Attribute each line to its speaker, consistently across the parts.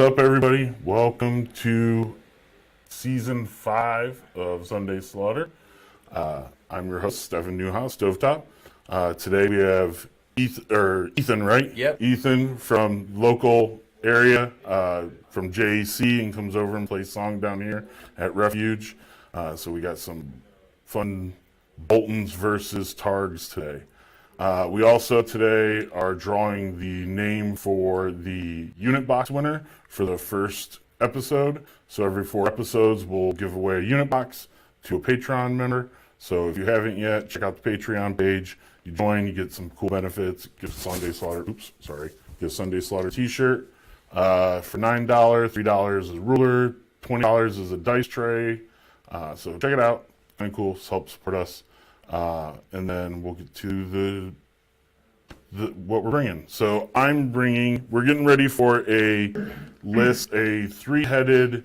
Speaker 1: up, everybody? Welcome to Season 5 of Sunday Slaughter. I'm your host, Stephen Newhouse, Stovetop. Today we have Ethan, right?
Speaker 2: Yep.
Speaker 1: Ethan from local area, from JAC, and comes over and plays song down here at Refuge. So we got some fun Boltons versus Targs today. We also today are drawing the name for the unit box winner for the first episode. So every 4 episodes, we'll give away a unit box to a Patreon member. So if you haven't yet, check out the Patreon page. You join, you get some cool benefits. Get a Sunday Slaughter. Get a Sunday Slaughter T-shirt for $9. $3 is a ruler. $20 is a dice tray. So check it out. Kind of cool. Help support us. And then we'll get to what we're bringing. So we're getting ready for a 3-headed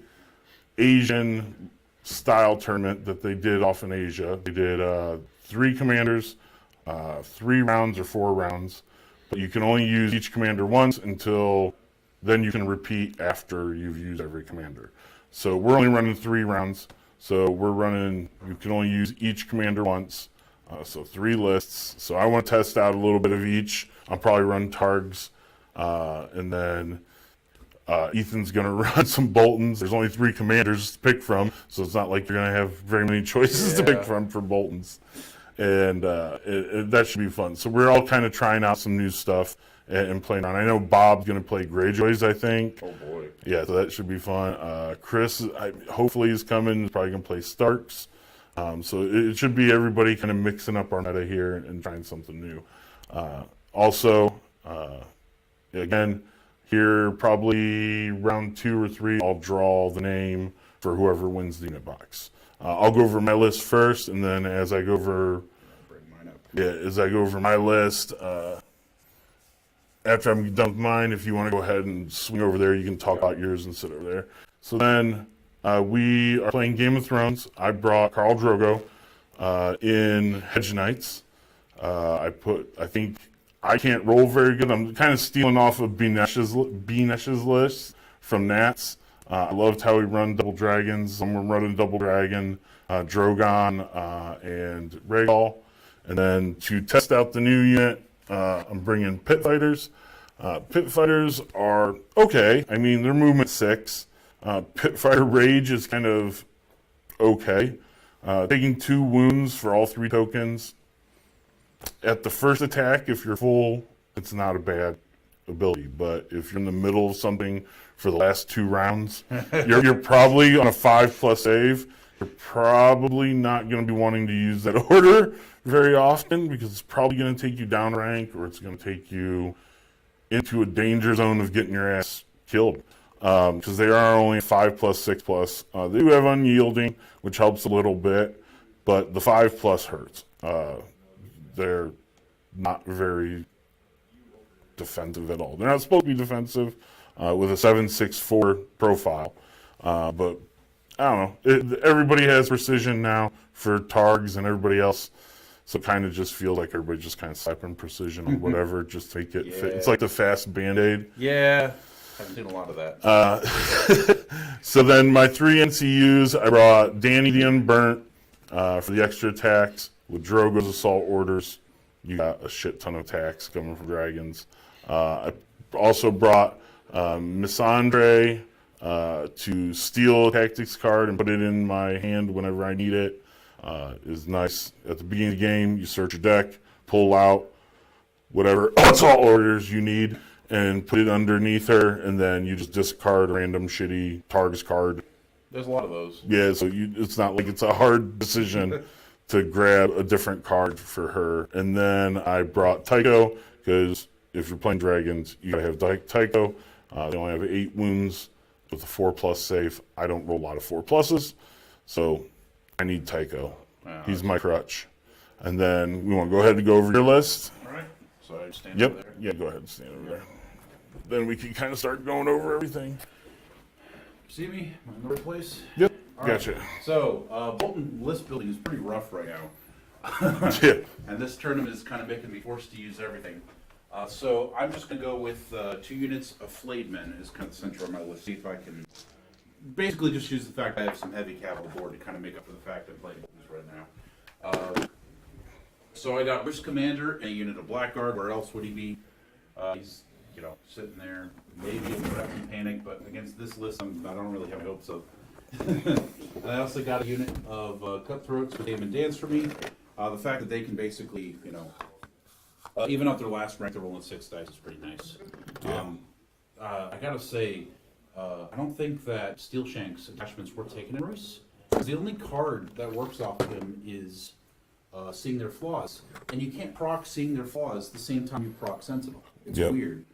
Speaker 1: Asian style tournament that they did off in Asia. They did 3 commanders, 3 rounds or 4 rounds, but you can only use each commander once until then you can repeat after you've used every commander. So we're only running 3 rounds. So you can only use each commander once. So 3 lists. So I want to test out a little bit of each. I'll probably run Targs. And then Ethan's going to run some Boltons. There's only 3 commanders to pick from. So it's not like you're going to have very many choices to pick from for Boltons. And that should be fun. So we're all kind of trying out some new stuff and playing on. I know Bob's going to play Greyjoys, I think.
Speaker 2: Oh, boy.
Speaker 1: Yeah, so that should be fun. Chris, hopefully, is coming. He's probably going to play Starks. So it should be everybody kind of mixing up our meta here and trying something new. Again, here probably round 2 or 3, I'll draw the name for whoever wins the unit box. I'll go over my list first, and then as I go over my list, after I'm done with mine, if you want to go ahead and swing over there, you can talk about yours and sit over there. So then we are playing Game of Thrones. I brought Khal Drogo in Hedge Knights. I think I can't roll very good. I'm kind of stealing off of Binesh's list from Nats. I loved how he run double dragons. I'm running double dragon, Drogon, and Rhaegal. And then to test out the new unit, I'm bringing Pit Fighters. Pit Fighters are okay. I mean, they're movement 6. Pit Fighter Rage is kind of okay. Taking 2 wounds for all 3 tokens. At the first attack, if you're full, it's not a bad ability. But if you're in the middle of something for the last 2 rounds, you're probably on a 5+ save. You're probably not going to be wanting to use that order very often because it's probably going to take you down rank or it's going to take you into a danger zone of getting your ass killed. Because they are only 5+, 6+. They do have unyielding, which helps a little bit, but the 5+ hurts. They're not very defensive at all. They're not supposed to be defensive with a 7/6/4 profile, but I don't know. Everybody has precision now for Targs and everybody else, so it kind of just feels like everybody just kind of slapping precision on whatever, just to make it fit. It's like the fast Band-Aid.
Speaker 2: Yeah. I've seen a lot of that.
Speaker 1: So then my 3 NCUs, I brought Danny the Unburnt for the extra attacks. With Drogo's Assault Orders, you got a shit ton of attacks coming from dragons. I also brought Missandei to steal a tactics card and put it in my hand whenever I need it. Is nice. At the beginning of the game, you search your deck, pull out whatever Assault Orders you need, and put it underneath her, and then you just discard a random shitty Targs card.
Speaker 2: There's a lot of those.
Speaker 1: Yeah, so it's not like it's a hard decision to grab a different card for her. And then I brought Tycho, because if you're playing dragons, you gotta have Tycho. They only have 8 wounds with a 4+ save. I don't roll a lot of 4+s, so I need Tycho. Wow. He's my crutch. And then we want to go ahead and go over your list.
Speaker 2: All right. So I stand over there?
Speaker 1: Yeah, go ahead and stand over there. Then we can kind of start going over everything.
Speaker 2: See me? I'm in the right place?
Speaker 1: Yep.
Speaker 2: All
Speaker 1: Gotcha.
Speaker 2: Right. So, Bolton list building is pretty rough right now.
Speaker 1: Yeah.
Speaker 2: And this tournament is kind of making me forced to use everything. So I'm just going to go with 2 units of Flayed Men as kind of the center of my list. See if I can basically just use the fact I have some heavy cavalry board to kind of make up for the fact I'm playing Boltons right now. So I got Roose Commander and a unit of Blackguard. Where else would he be? He's, sitting there. Maybe a Dragon Panic, but against this list, I don't really have any hopes of. I also got a unit of Cutthroats with Damon dance for me. The fact that they can basically, even up their last rank, they're rolling 6 dice is pretty nice. I gotta say, I don't think that Steelshank's attachment's worth taking in Roose. Because the only card that works off of him is Seeing Their Flaws. And you can't proc Seeing Their Flaws the same time you proc Sentinel. It's weird.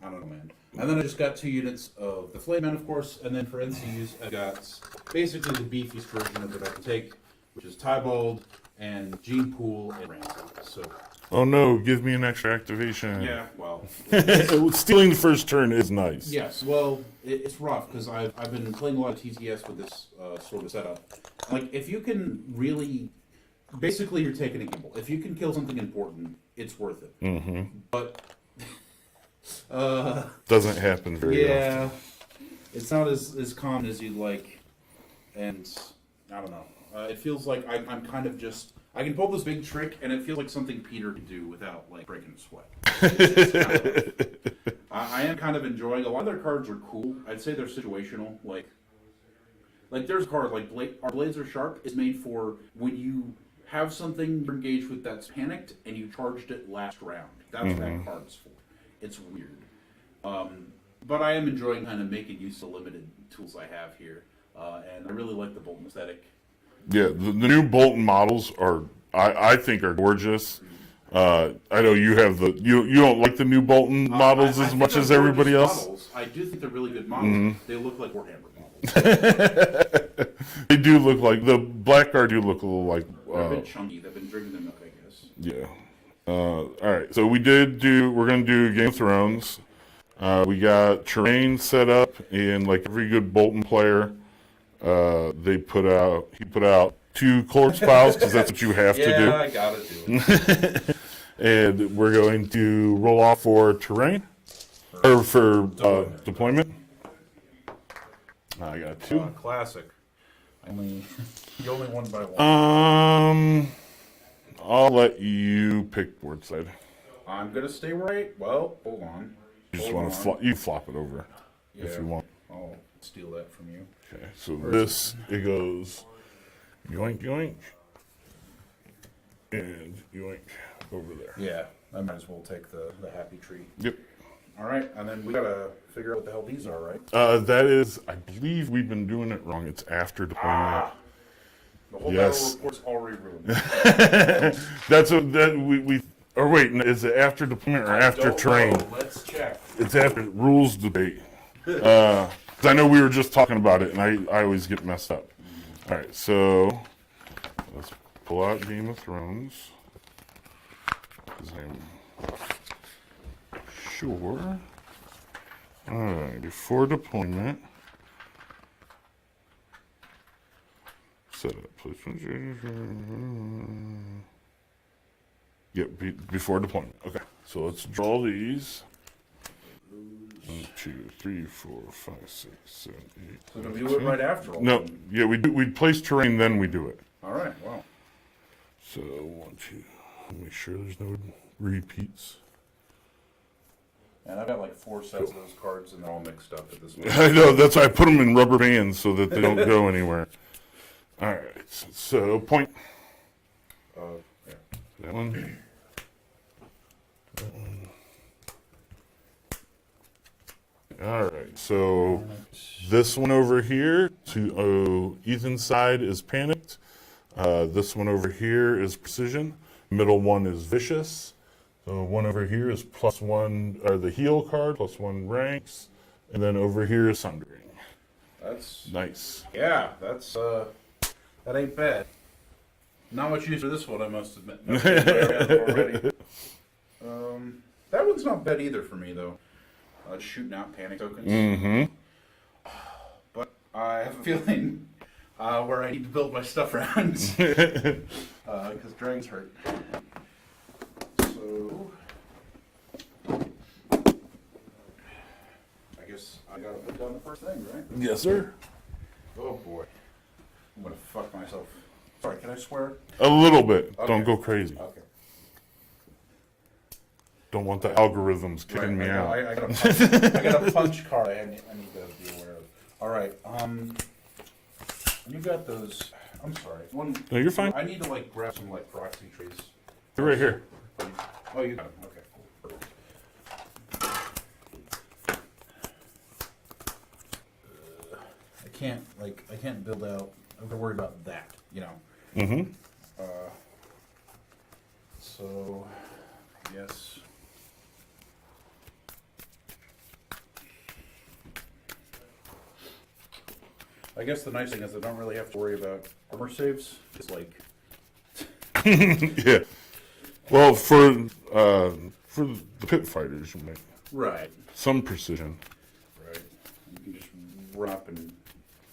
Speaker 2: I don't know, man. And then I just got 2 units of the Flayed Men, of course. And then for NCUs, I got basically the beefiest version of it I can take, which is Tybald and Jeyne Poole and Ramsay. So.
Speaker 1: Oh no, give me an extra activation.
Speaker 2: Yeah, well.
Speaker 1: Stealing the first turn is nice.
Speaker 2: Yes, well, it's rough because I've been playing a lot of TTS with this sort of setup. Like, if you can really. Basically, you're taking a gamble. If you can kill something important, it's worth it.
Speaker 1: Mm-hmm.
Speaker 2: But.
Speaker 1: Doesn't happen very often.
Speaker 2: Yeah. It's not as common as you'd like. And. I don't know. It feels like I'm kind of just. I can pull this big trick, and it feels like something Peter could do without, breaking a sweat. I am kind of enjoying. A lot of their cards are cool. I'd say they're situational. Like there's cards like Our Blades Are Sharp is made for when you have something you're engaged with that's panicked, and you charged it last round. That's what that card's for. It's weird. But I am enjoying kind of making use of limited tools I have here. And I really like the Bolton aesthetic.
Speaker 1: Yeah, the new Bolton models are, I think, are gorgeous. I know you have you don't like the new Bolton models as much as everybody else.
Speaker 2: Models. I do think they're really good models. They look like Warhammer models.
Speaker 1: They do look like the Blackguard do look a little like.
Speaker 2: They're a bit chunky. They've been drinking them milk, I guess.
Speaker 1: Yeah. All right. So we're gonna do Game of Thrones. We got terrain set up, and like every good Bolton player. He put out 2 corpse piles because that's what you have to do.
Speaker 2: Yeah, I gotta do it.
Speaker 1: And we're going to roll off for terrain or for deployment. I got 2.
Speaker 2: Classic. You only one by one.
Speaker 1: I'll let you pick board side.
Speaker 2: I'm gonna stay right. Well, hold on.
Speaker 1: You just want to you flop it over if you want.
Speaker 2: I'll steal that from you.
Speaker 1: Okay, so it goes yoink, yoink, and yoink over there.
Speaker 2: Yeah, I might as well take the happy tree.
Speaker 1: Yep.
Speaker 2: All right, and then we gotta figure out what the hell these are, right?
Speaker 1: That is, I believe we've been doing it wrong. It's after deployment.
Speaker 2: The whole battle report's already ruined.
Speaker 1: Or wait, is it after deployment or after terrain?
Speaker 2: Let's check.
Speaker 1: It's after rules debate. I know we were just talking about it, and I always get messed up. All right, so let's pull out Game of Thrones. Because I'm sure. All right, before deployment. Set up placement. Yep, before deployment. Okay, so let's draw these. 1, 2, 3, 4, 5, 6, 7, 8.
Speaker 2: So do we do it right after all?
Speaker 1: No, yeah, we place terrain, then we do it.
Speaker 2: All right, wow.
Speaker 1: So 1, 2. Make sure there's no repeats.
Speaker 2: And I've got like 4 sets of those cards, and they're all mixed up at this point.
Speaker 1: I know, that's why I put them in rubber bands so that they don't go anywhere. All right, so point.
Speaker 2: Yeah.
Speaker 1: That one. That one. All right, so this one over here to Ethan's side is panicked. This one over here is precision. Middle one is vicious. So one over here is +1, or the heal card, +1 ranks, and then over here is sundering.
Speaker 2: That's
Speaker 1: nice.
Speaker 2: Yeah, that's that ain't bad. Not much use for this one, I must admit. Already. That one's not bad either for me though. Shooting out panic tokens.
Speaker 1: Mm-hmm.
Speaker 2: But I have a feeling where I need to build my stuff around because dragons hurt. So I gotta put down the first thing, right?
Speaker 1: Yes, sir.
Speaker 2: Oh boy. I'm gonna fuck myself. Sorry, can I swear?
Speaker 1: A little bit.
Speaker 2: Okay.
Speaker 1: Don't go crazy.
Speaker 2: Okay.
Speaker 1: Don't want the algorithms kicking me out.
Speaker 2: I got a punch card I need to be aware of. All right. You got those. I'm sorry.
Speaker 1: No, you're fine.
Speaker 2: I need to like grab some like proxy trees.
Speaker 1: They're right here.
Speaker 2: Oh, you got them. Okay, cool. I can't build out. I'm gonna worry about that. You know.
Speaker 1: Mm-hmm.
Speaker 2: So, yes. I guess the nice thing is I don't really have to worry about armor saves. It's like,
Speaker 1: Yeah. Well, for the pit fighters, you make
Speaker 2: right,
Speaker 1: some precision.
Speaker 2: right. You can just run up and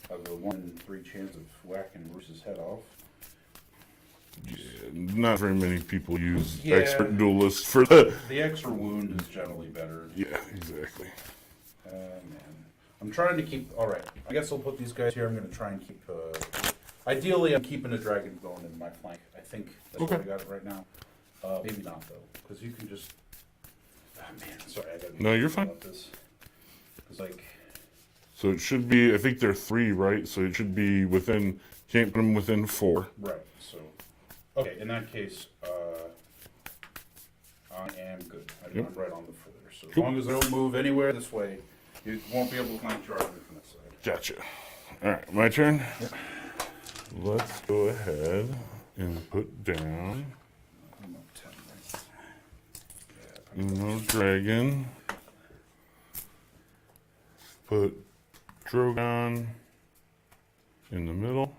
Speaker 2: have a 1 in 3 chance of whacking Roose's head off.
Speaker 1: Yeah, not very many people use
Speaker 2: Yeah.
Speaker 1: expert duelists for that.
Speaker 2: The extra wound is generally better.
Speaker 1: Yeah, exactly.
Speaker 2: Man. I'm trying to keep. All right. I guess I'll put these guys here. I'm going to try and keep. Ideally, I'm keeping a dragon bone in my flank. I think that's
Speaker 1: Okay.
Speaker 2: what I got right now. Maybe not though, because you can just. Oh man, sorry. I gotta be
Speaker 1: No, you're
Speaker 2: careful
Speaker 1: fine.
Speaker 2: about this. It's like.
Speaker 1: So it should be, I think they're 3, right? So it should be within, can't put them within 4.
Speaker 2: Right. So. Okay. In that case, I am good. I'm
Speaker 1: Yep.
Speaker 2: right on the footer. So as
Speaker 1: Cool.
Speaker 2: long as I don't move anywhere this way, you won't be able to flank charge me from this side.
Speaker 1: Gotcha. All right, my turn.
Speaker 2: Yep.
Speaker 1: Let's go ahead and put down
Speaker 2: I'm up 10, right?
Speaker 1: no dragon. Put Drogon in the middle.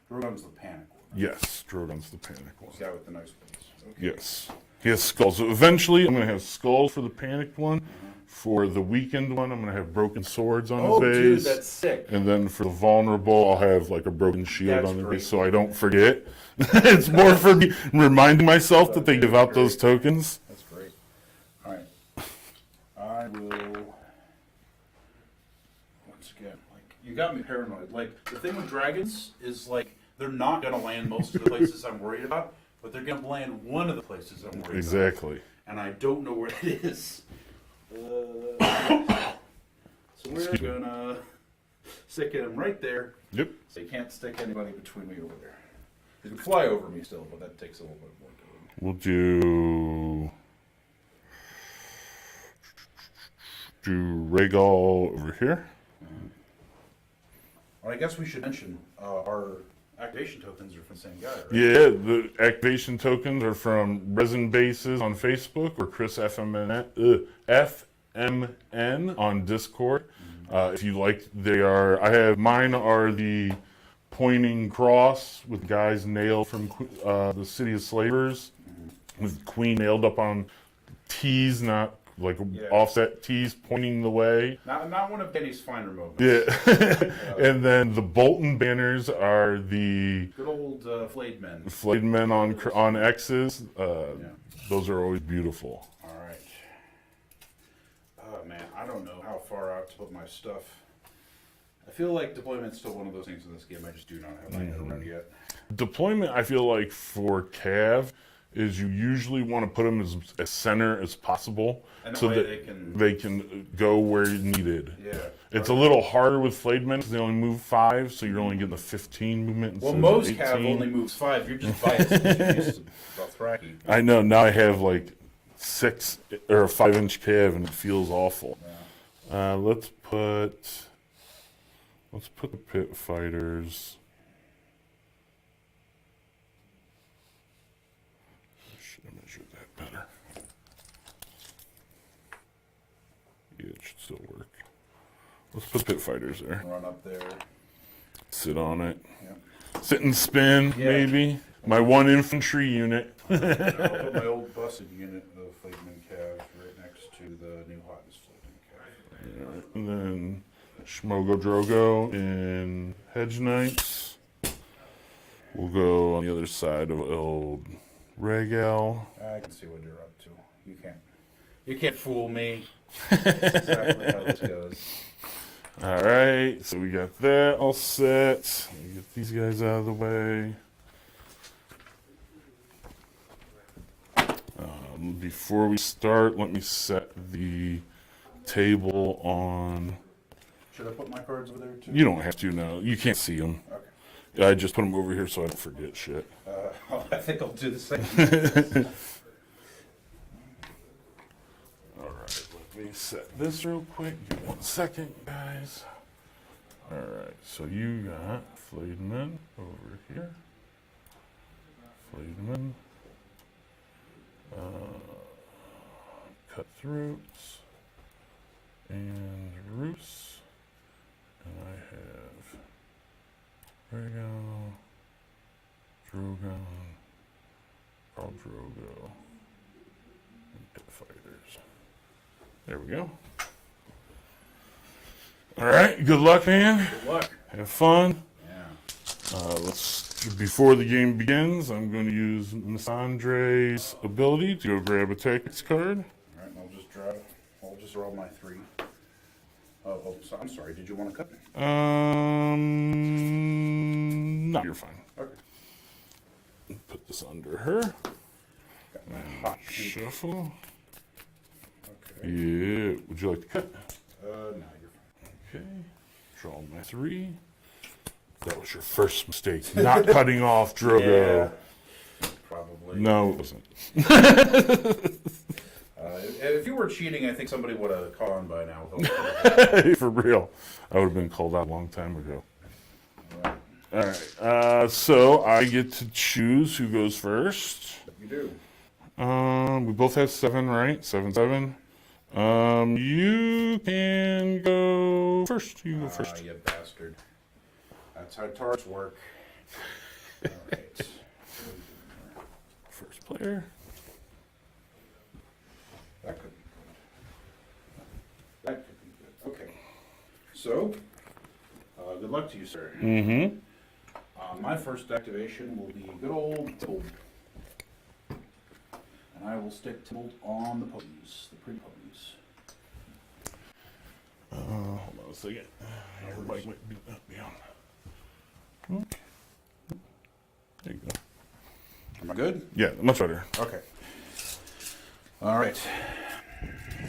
Speaker 2: Drogon's the panic one.
Speaker 1: Yes, Drogon's the panic one.
Speaker 2: The guy with the nice ones. Okay.
Speaker 1: Yes. He has skulls. So eventually, I'm going to have skulls for the panicked one. For the weakened one, I'm going to have broken swords on
Speaker 2: Oh,
Speaker 1: his
Speaker 2: dude,
Speaker 1: base.
Speaker 2: that's sick.
Speaker 1: And then for the vulnerable, I'll have like a broken shield
Speaker 2: That's
Speaker 1: on the
Speaker 2: great.
Speaker 1: base so I don't forget. It's more for me reminding myself that they give out those tokens.
Speaker 2: That's great. All right. I will. Once again, like, you got me paranoid. Like, the thing with dragons is, like, they're not going to land most of the places I'm worried about, but they're going to land one of the places I'm worried about.
Speaker 1: Exactly.
Speaker 2: And I don't know where it is. So we're
Speaker 1: Excuse me.
Speaker 2: gonna stick him right there.
Speaker 1: Yep.
Speaker 2: So you can't stick anybody between me over there. You can fly over me still, but that takes a little bit more doing.
Speaker 1: We'll do Rhaegal over here.
Speaker 2: Well, I guess we should mention our activation tokens are from the same guy, right?
Speaker 1: Yeah, the activation tokens are from Resin Bases on Facebook or Chris FMN on Discord. If you like, they are. Mine are the pointing cross with guys nailed from the City of Slavers, with Queen nailed up on T's, not like offset T's pointing the way.
Speaker 2: Not one of Benny's finer moments.
Speaker 1: Yeah. And then the Bolton banners are the
Speaker 2: Good old Flayed Men.
Speaker 1: Flayed Men on X's. Those are always beautiful.
Speaker 2: All right. Oh man, I don't know how far out to put my stuff. I feel like deployment's still one of those things in this game I just do not have my head around yet.
Speaker 1: Deployment, I feel like for Cav, is you usually want to put them as center as possible,
Speaker 2: And that
Speaker 1: so
Speaker 2: way
Speaker 1: that they can go where needed.
Speaker 2: Yeah.
Speaker 1: It's a little harder with Flayed Men because they only move 5, so you're only getting the 15 movement
Speaker 2: Well,
Speaker 1: instead of
Speaker 2: most
Speaker 1: 18.
Speaker 2: Cav only moves 5. You're just biased because you're used to Dothraki.
Speaker 1: I know, now I have like 6 or a 5-inch Cav and it feels awful.
Speaker 2: Yeah.
Speaker 1: Let's put the pit fighters. Should have measured that better. Yeah, it should still work. Let's put pit fighters there.
Speaker 2: Run up there.
Speaker 1: Sit on it.
Speaker 2: Yeah.
Speaker 1: Sit and spin,
Speaker 2: Yeah.
Speaker 1: maybe. My 1 infantry unit.
Speaker 2: I'll put my old busted unit of Flayed Men Cav right next to the new hotness Flayed Men Cav.
Speaker 1: And then Schmogo Drogo in Hedge Knights. We'll go on the other side of old Rhaegal.
Speaker 2: I can see what you're up to. You can't fool me. That's exactly how this goes.
Speaker 1: All right, so we got that all set. Let me get these guys out of the way. Before we start, let me set the table on.
Speaker 2: Should I put my cards over there too?
Speaker 1: You don't have to, no. You can't see them.
Speaker 2: Okay.
Speaker 1: I just put them over here so I don't forget shit.
Speaker 2: I think I'll do the same.
Speaker 1: All right, let me set this real quick. Give me 1 second, guys. All right, so you got Flayed Men over here. Flayed Men. Cutthroats. And Roose. And I have Rhaegal, Drogon, Khal Drogo, and Pit Fighters. There we go. All right, good luck, man.
Speaker 2: Good luck.
Speaker 1: Have fun.
Speaker 2: Yeah.
Speaker 1: Before the game begins, I'm going to use Missandei's ability to go grab a tactics card.
Speaker 2: All right, and I'll just roll my 3. Oh, so I'm sorry. Did you want to cut me?
Speaker 1: No, you're fine.
Speaker 2: Okay.
Speaker 1: Put this under her.
Speaker 2: Got my hot pink.
Speaker 1: Shuffle.
Speaker 2: Okay.
Speaker 1: Yeah. Would you like to cut?
Speaker 2: No, you're fine.
Speaker 1: Okay. Draw my 3. That was your first mistake. Not cutting off Drogo.
Speaker 2: Yeah, probably.
Speaker 1: No, it wasn't.
Speaker 2: If you were cheating, I think somebody would have caught on by now.
Speaker 1: For real. I would have been called out a long time ago.
Speaker 2: All right.
Speaker 1: All right. So I get to choose who goes first.
Speaker 2: You do.
Speaker 1: We both have 7, right? 7, 7. You can go first. You go first.
Speaker 2: You bastard. That's how Targs work. All right.
Speaker 1: First player.
Speaker 2: That could be good. That could be good. Okay. So, good luck to you, sir.
Speaker 1: Mm-hmm.
Speaker 2: My first activation will be good old Tybald. And I will stick Tybald on the ponies, the pretty ponies.
Speaker 1: Hold on a second. Your mic might be on. There you go.
Speaker 2: Am I good?
Speaker 1: Yeah, much better.
Speaker 2: Okay. All right.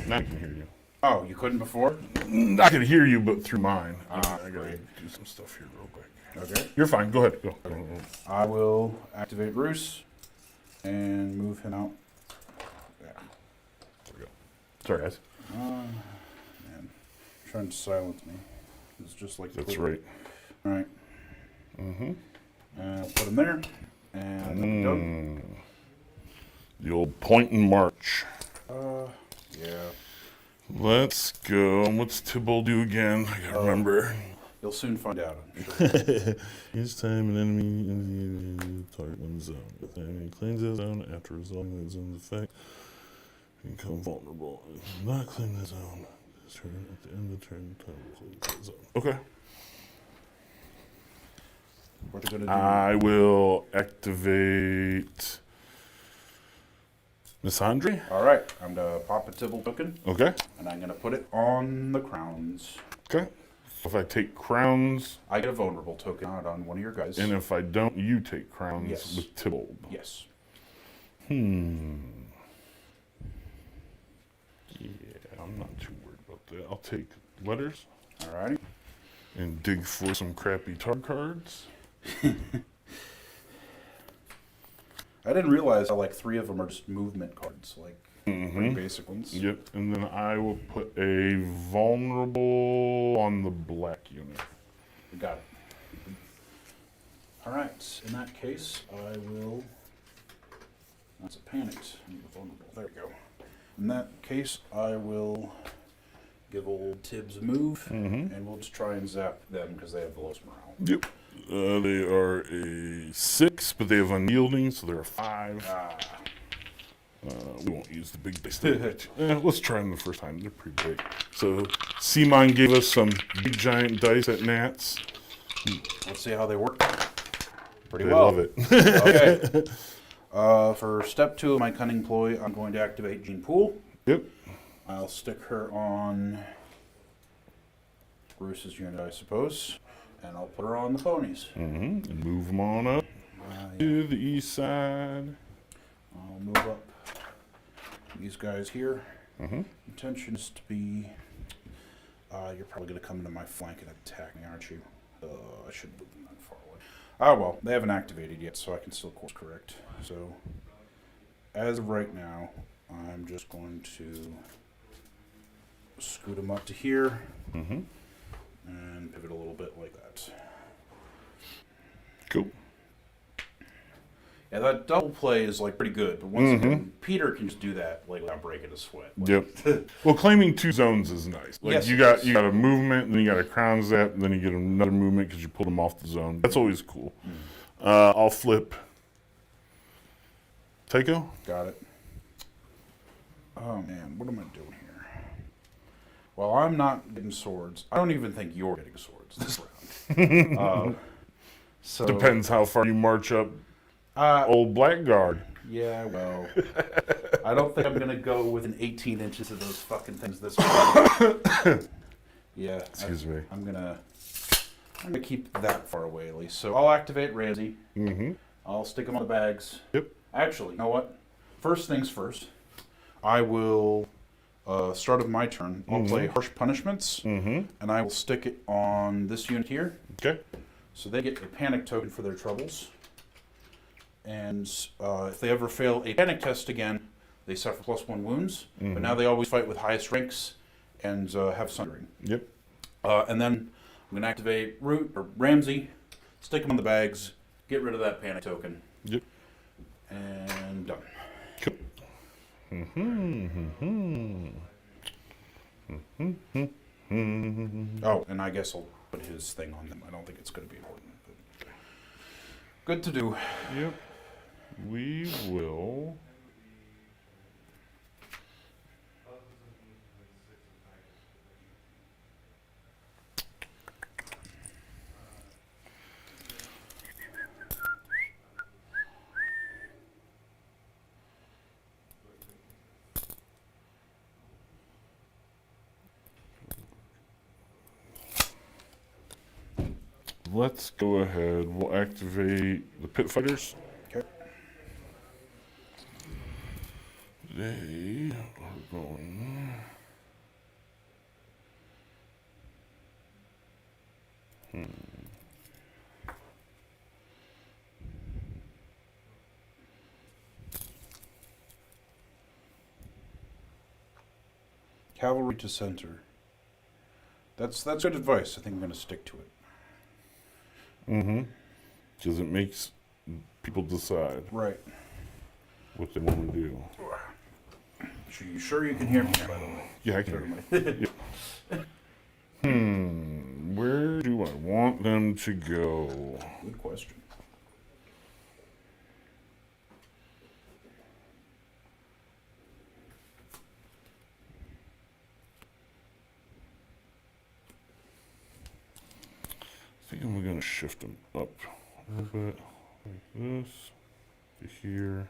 Speaker 1: Now I can hear you.
Speaker 2: Oh, you couldn't before?
Speaker 1: I can hear you, but through mine. I gotta
Speaker 2: great.
Speaker 1: do some stuff here real quick.
Speaker 2: Okay.
Speaker 1: You're fine. Go ahead. Go.
Speaker 2: I will activate Roose and move him out. Yeah.
Speaker 1: There we go. Sorry, guys.
Speaker 2: Man, trying to silence me. It's just like
Speaker 1: That's
Speaker 2: clear.
Speaker 1: right.
Speaker 2: All right.
Speaker 1: Mm-hmm.
Speaker 2: And I'll put him there. And go.
Speaker 1: The old point and march.
Speaker 2: Yeah.
Speaker 1: Let's go. What's Tybalt do again? I gotta remember.
Speaker 2: You'll soon find out. I'm sure.
Speaker 1: Each time an enemy in the target one's zone. If the enemy claims that zone after resolving the zone's effect, you become vulnerable. If you not claim that zone, this turn at the end of the turn, time will close that zone. Okay.
Speaker 2: What are they gonna do?
Speaker 1: I will activate Missandei.
Speaker 2: All right. I'm gonna pop a Tybalt token,
Speaker 1: Okay.
Speaker 2: and I'm gonna put it on the crowns.
Speaker 1: Okay. If I take crowns,
Speaker 2: I get a vulnerable token out on one of your guys.
Speaker 1: and if I don't, you take crowns
Speaker 2: Yes.
Speaker 1: with Tybalt.
Speaker 2: Yes.
Speaker 1: Yeah, I'm not too worried about that. I'll take letters
Speaker 2: All righty.
Speaker 1: and dig for some crappy Targ cards.
Speaker 2: I didn't realize how like 3 of them are just movement cards, like pretty basic ones.
Speaker 1: Yep, and then I will put a vulnerable on the black unit.
Speaker 2: Got it. All right. In that case, I will. That's a panicked. I need a vulnerable. There we go. In that case, I will give old Tibbs a move, and we'll just try and zap them because they have the lowest morale.
Speaker 1: Yep. They are a 6, but they have unyielding, so they're a 5. We won't use the big dice. Let's try them the first time. They're pretty big. So, Seamon gave us some big giant dice at Nats.
Speaker 2: Let's see how they work. Pretty
Speaker 1: They
Speaker 2: well.
Speaker 1: love it.
Speaker 2: Okay. For step 2 of my cunning ploy, I'm going to activate Jeyne Poole.
Speaker 1: Yep.
Speaker 2: I'll stick her on Roose's unit, I suppose. And I'll put her on the ponies.
Speaker 1: And move them on up to the east side.
Speaker 2: I'll move up these guys here. Intention is to be... you're probably going to come into my flank and attack me, aren't you? I shouldn't move them that far away. Ah, well, they haven't activated yet, so I can still course correct. So, as of right now, I'm just going to scoot them up to here and pivot a little bit like that.
Speaker 1: Cool.
Speaker 2: Yeah, that double play is like pretty good, but once again, Peter can just do that like without breaking a sweat. Like,
Speaker 1: Yep. Well, claiming 2 zones is nice. Like
Speaker 2: Yes,
Speaker 1: you got a movement, then you got a crown zap, then you get another movement because you pulled them off the zone. That's always cool. I'll flip Tycho.
Speaker 2: Got it. Oh man, what am I doing here? Well, I'm not getting swords. I don't even think you're getting swords this round. So
Speaker 1: Depends how far you march up. Old Blackguard.
Speaker 2: Yeah, well, I don't think I'm gonna go within 18 inches of those fucking things this round. Yeah.
Speaker 1: Excuse me.
Speaker 2: I'm gonna keep that far away at least. So I'll activate Ramsay. I'll stick him on the bags.
Speaker 1: Yep.
Speaker 2: Actually, you know what? First things first. I will start of my turn. I'll play Harsh Punishments, and I will stick it on this unit here.
Speaker 1: Okay.
Speaker 2: So they get a panic token for their troubles. And if they ever fail a panic test again, they suffer +1 wounds. But now they always fight with highest ranks and have sundering.
Speaker 1: Yep.
Speaker 2: And then I'm going to activate Ramsay, stick him on the bags, get rid of that panic token.
Speaker 1: Yep.
Speaker 2: And done.
Speaker 1: Cool.
Speaker 2: Oh, and I guess I'll put his thing on them. I don't think it's going to be important. But good to do.
Speaker 1: Yep. We will. Let's go ahead. We'll activate the pit fighters.
Speaker 2: Okay.
Speaker 1: They are going.
Speaker 2: Cavalry to center. That's good advice. I think I'm going to stick to it.
Speaker 1: Because it makes people decide
Speaker 2: Right.
Speaker 1: what they want to do.
Speaker 2: You sure you can hear me, by the way?
Speaker 1: Yeah, I can. Where do I want them to go?
Speaker 2: Good question.
Speaker 1: I think I'm going to shift them up a little bit, like this, to here,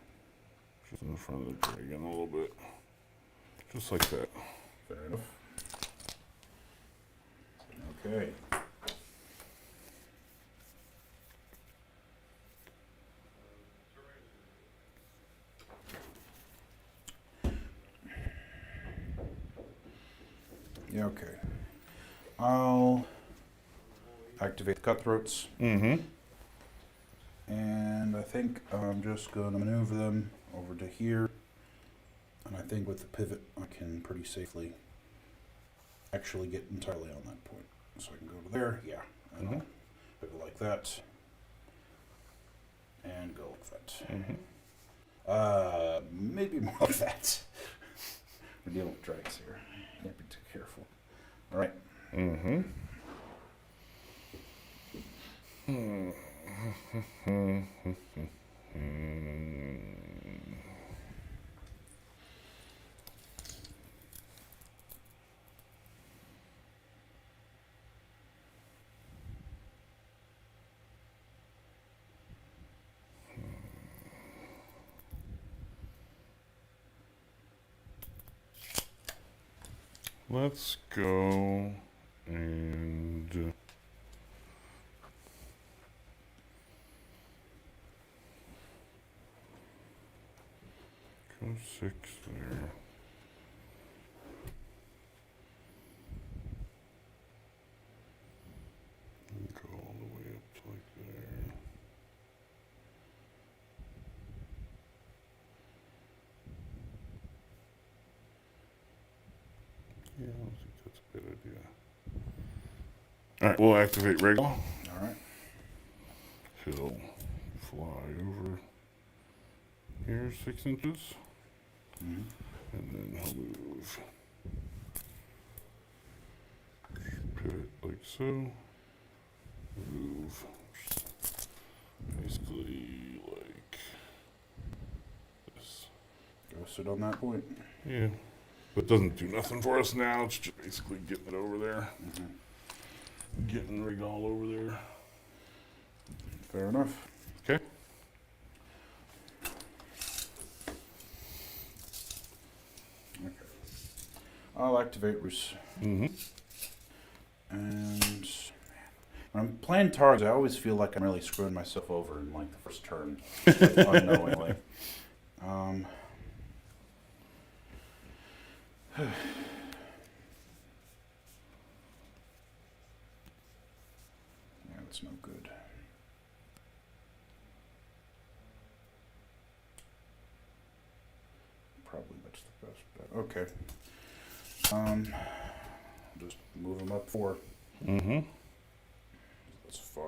Speaker 1: just in front of the dragon a little bit, just like that.
Speaker 2: Fair enough. Okay. Yeah, okay. I'll activate the Cutthroats. And I think I'm just going to maneuver them over to here. And I think with the pivot, I can pretty safely actually get entirely on that point. So I can go to there, yeah. And I'll pivot like that. And go like that. Maybe more like that. We're dealing with dragons here. Can't be too careful. All right.
Speaker 1: Let's go And go 6 there. And go all the way up to like there. Yeah, I don't think that's a bad idea. Alright, we'll activate Rhaegal.
Speaker 2: Alright.
Speaker 1: He'll fly over here 6 inches.
Speaker 2: Mm-hmm.
Speaker 1: And then he'll move. Pivot like so. Move. Basically like this.
Speaker 2: Go sit on that point.
Speaker 1: Yeah. But it doesn't do nothing for us now. It's just basically getting it over there.
Speaker 2: Mm-hmm.
Speaker 1: Getting Rhaegal over there.
Speaker 2: Fair enough.
Speaker 1: Okay.
Speaker 2: Okay. I'll activate Roose.
Speaker 1: Mm-hmm.
Speaker 2: And when I'm playing Targs, I always feel like I'm really screwing myself over in like the first turn, unknowingly. Yeah, that's no good. Probably that's the best bet. Okay. Just move him up 4.
Speaker 1: Mm-hmm.
Speaker 2: That's 5.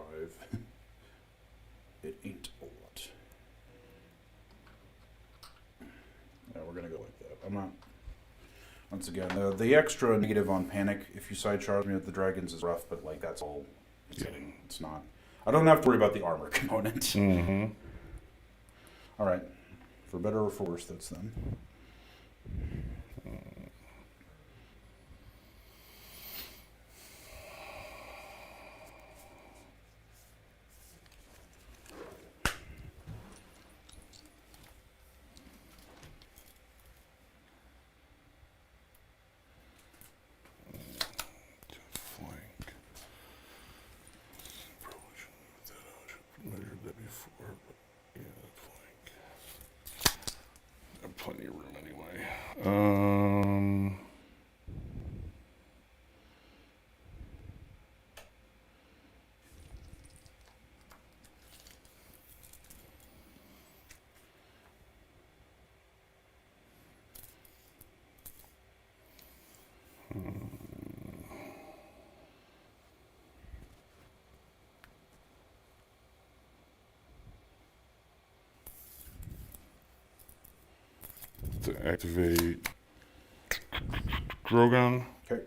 Speaker 2: It ain't a lot. Yeah, we're gonna go like that. I'm not. Once again, the extra negative on panic if you side charge me with the dragons is rough, but like that's all. It's not. I don't have to worry about the armor component.
Speaker 1: Mm-hmm.
Speaker 2: All right, for better or for worse, that's them.
Speaker 1: Flank. Probably shouldn't have that. I should have measured that before, but yeah, that's flank. I have plenty of room anyway. To activate Drogon.
Speaker 2: Okay.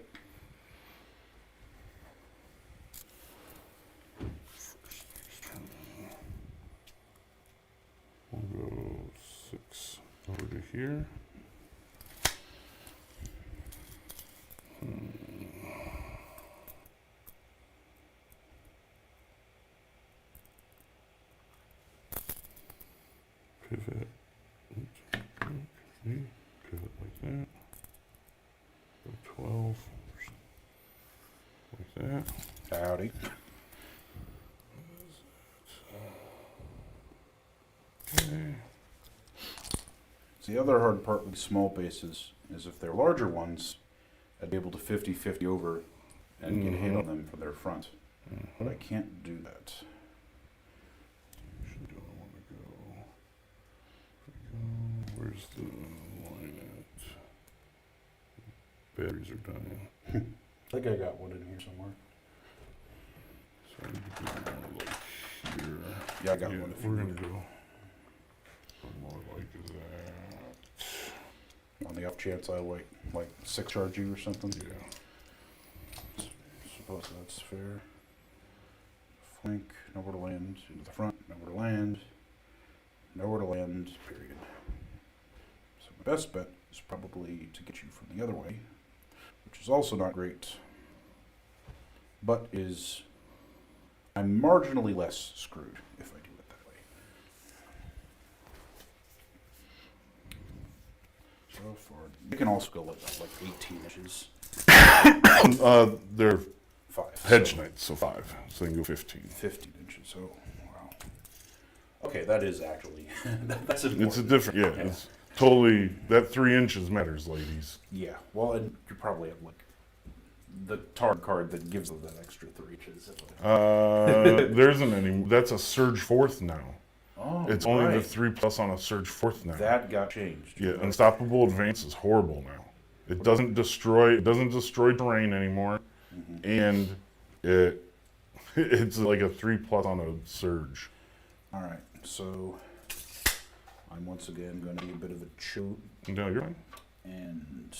Speaker 1: We'll go 6 over to here. Pivot. Pivot like that. Go 12. Like that.
Speaker 2: Howdy.
Speaker 1: Okay.
Speaker 2: So the other hard part with small bases is if they're larger ones, I'd be able to 50-50 over and get a hit on them from their front. But I can't do that.
Speaker 1: Actually, don't want to go. Where's the line at? Batteries are dying.
Speaker 2: I think I got one in here somewhere.
Speaker 1: So I need to do more like here.
Speaker 2: Yeah, I got one.
Speaker 1: We're gonna go more like that.
Speaker 2: On the off chance I like 6 charge you or something.
Speaker 1: Yeah.
Speaker 2: Suppose that's fair. Flank, nowhere to land. Into the front, nowhere to land. Nowhere to land, period. So my best bet is probably to get you from the other way, which is also not great, but is... I'm marginally less screwed if I do it that way. So far, you can also go like 18 inches.
Speaker 1: They're
Speaker 2: 5.
Speaker 1: Hedge Knights, so 5. So they can go 15.
Speaker 2: 15 inches. Oh, wow. Okay, that is actually that's important.
Speaker 1: It's a different, yeah. It's totally, that 3 inches matters, ladies.
Speaker 2: Yeah. Well, and you probably have like the Targ card that gives them that extra 3 inches.
Speaker 1: There isn't any. That's a Surge 4th now.
Speaker 2: Oh,
Speaker 1: It's only the 3+ on a Surge 4th now.
Speaker 2: That got changed.
Speaker 1: Yeah, Unstoppable Advance is horrible now. It doesn't destroy terrain anymore, and it's like a 3+ on a Surge.
Speaker 2: All right, so I'm once again going to be a bit of a choot
Speaker 1: No, you're fine.
Speaker 2: and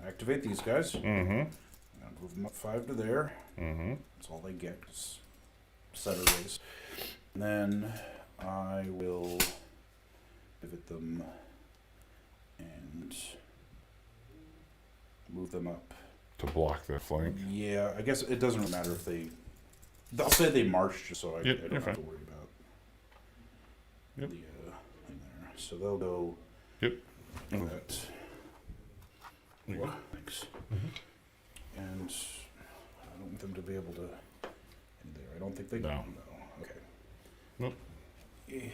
Speaker 2: activate these guys.
Speaker 1: Mm-hmm.
Speaker 2: I'll move them up 5 to there.
Speaker 1: Mm-hmm.
Speaker 2: That's all they get. Is set a raise. And then I will pivot them and move them up.
Speaker 1: To block that flank.
Speaker 2: Yeah, I guess it doesn't really matter if they'll say they march just so I don't have
Speaker 1: fine.
Speaker 2: to worry about
Speaker 1: Yep.
Speaker 2: the thing there. So they'll go
Speaker 1: Yep.
Speaker 2: that.
Speaker 1: There you
Speaker 2: Well,
Speaker 1: go.
Speaker 2: thanks.
Speaker 1: Mm-hmm.
Speaker 2: And I don't want them to be able to. In there, I don't think they
Speaker 1: No.
Speaker 2: can. No. Okay.
Speaker 1: Nope.
Speaker 2: Eh.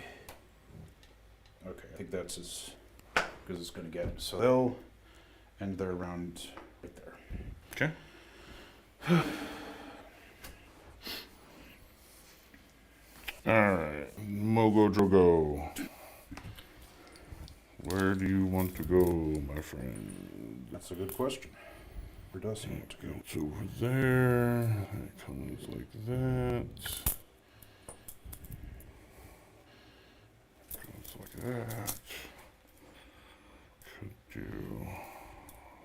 Speaker 2: Okay, I think that's as good as it's going to get. So they'll end their round right there.
Speaker 1: Okay. Alright. Mogo Drogo. Where do you want to go, my friend?
Speaker 2: That's a good question. Where does he want to go?
Speaker 1: It's over there. It comes like that. Comes like that. Could do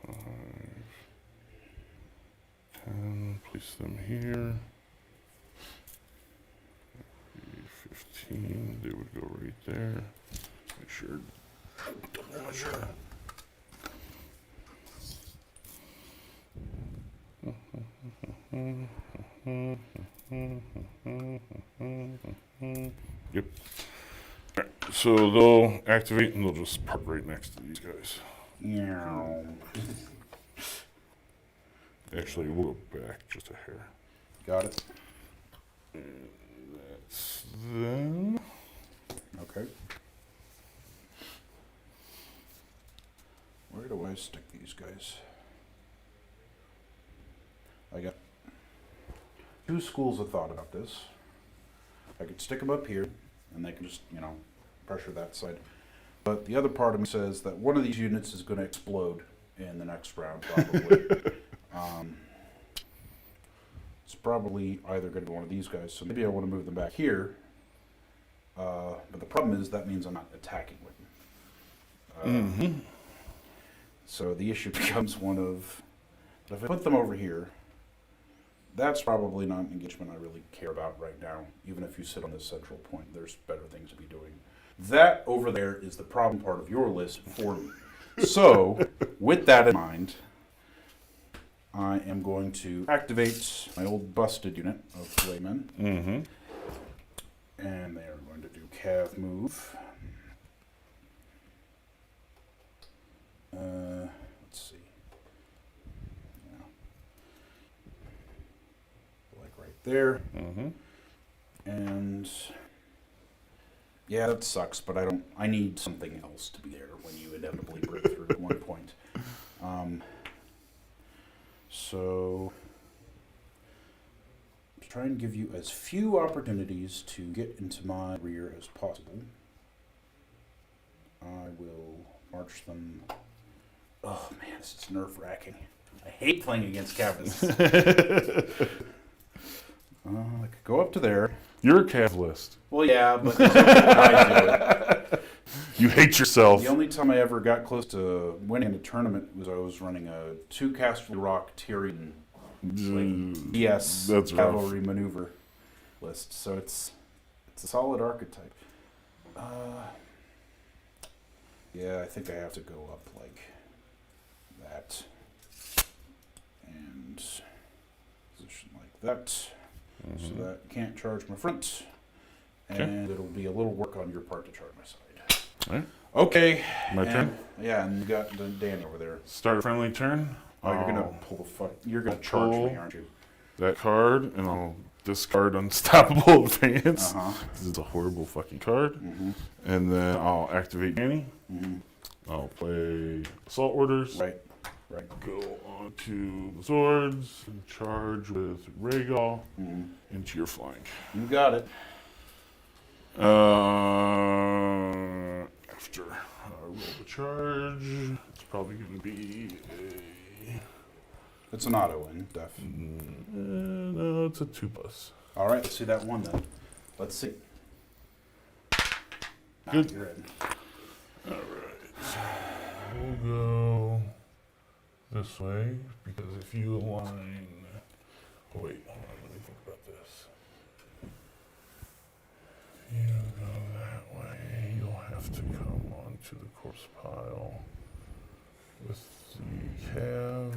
Speaker 1: 5, 10. Place them here. 15. They would go right there. Make sure. Double measure. Yep. Alright, so they'll activate and they'll just park right next to these guys.
Speaker 2: Yeah.
Speaker 1: Actually, we'll go back just a hair.
Speaker 2: Got it.
Speaker 1: And that's them.
Speaker 2: Okay. Where do I stick these guys? I got 2 schools of thought about this. I could stick them up here, and they can just, pressure that side. But the other part of me says that one of these units is going to explode in the next round, probably. It's probably either going to be one of these guys, so maybe I want to move them back here. But the problem is that means I'm not attacking with them. So the issue becomes one of, if I put them over here, that's probably not an engagement I really care about right now. Even if you sit on this central point, there's better things to be doing. That over there is the problem part of your list for me. So, with that in mind, I am going to activate my old busted unit of Flayed Men.
Speaker 1: Mm-hmm.
Speaker 2: And they are going to do cav move. Let's see. Like right there.
Speaker 1: Mm-hmm.
Speaker 2: And yeah, that sucks, but I need something else to be there when you inevitably break through at one point. So try and give you as few opportunities to get into my rear as possible. I will march them. Oh man, this is nerve-wracking. I hate playing against cabinets. I could go up to there.
Speaker 1: You're a cav list.
Speaker 2: Well, yeah, but I do it.
Speaker 1: You hate yourself.
Speaker 2: The only time I ever got close to winning a tournament was I was running a 2 Casterly Rock Tyrion BS
Speaker 1: That's
Speaker 2: cavalry maneuver list. So it's a solid archetype. Yeah, I think I have to go up like that and position like that, so that can't charge my front, and it'll be a little work on your part to charge my side.
Speaker 1: All right.
Speaker 2: Okay.
Speaker 1: My turn?
Speaker 2: Yeah, and you got Danny over there.
Speaker 1: Start a friendly turn.
Speaker 2: Oh, you're gonna pull the fuck. You're gonna charge me, aren't you?
Speaker 1: That card, and I'll discard Unstoppable Advance.
Speaker 2: Uh-huh.
Speaker 1: This is a horrible fucking card.
Speaker 2: Mm-hmm.
Speaker 1: And then I'll activate Danny.
Speaker 2: Mm-hmm.
Speaker 1: I'll play Assault Orders.
Speaker 2: Right.
Speaker 1: Go on to the Swords and charge with Rhaegal into your flank.
Speaker 2: You got it.
Speaker 1: After I roll the charge, it's probably going to be
Speaker 2: It's an auto win, def.
Speaker 1: no, it's a 2+.
Speaker 2: All right, let's see that one then. Let's see.
Speaker 1: Good.
Speaker 2: You're in.
Speaker 1: All right. We'll go this way because if you align. Oh, wait, hold on. Let me think about this. If you go that way, you'll have to come onto the corpse pile with the cav.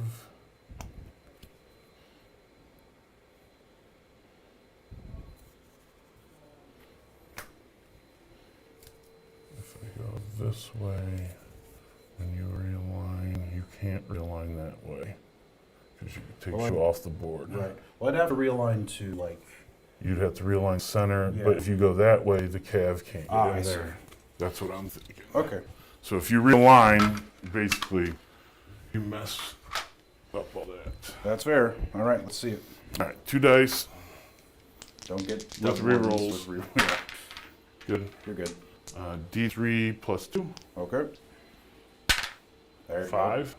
Speaker 1: If I go this way, when you realign, you can't realign that way because it takes you off the board.
Speaker 2: Right. Well, I'd have to realign to like.
Speaker 1: You'd have to realign center,
Speaker 2: Yeah.
Speaker 1: but if you go that way, the cav can't get
Speaker 2: I
Speaker 1: in
Speaker 2: see.
Speaker 1: there. That's what I'm thinking.
Speaker 2: Okay.
Speaker 1: So if you realign, basically, you mess up all that.
Speaker 2: That's fair. All right, let's see it.
Speaker 1: All right, 2 dice.
Speaker 2: Don't get
Speaker 1: With
Speaker 2: double
Speaker 1: rerolls.
Speaker 2: ones with yeah,
Speaker 1: Good.
Speaker 2: you're good.
Speaker 1: D3 plus 2.
Speaker 2: Okay. There you
Speaker 1: 5.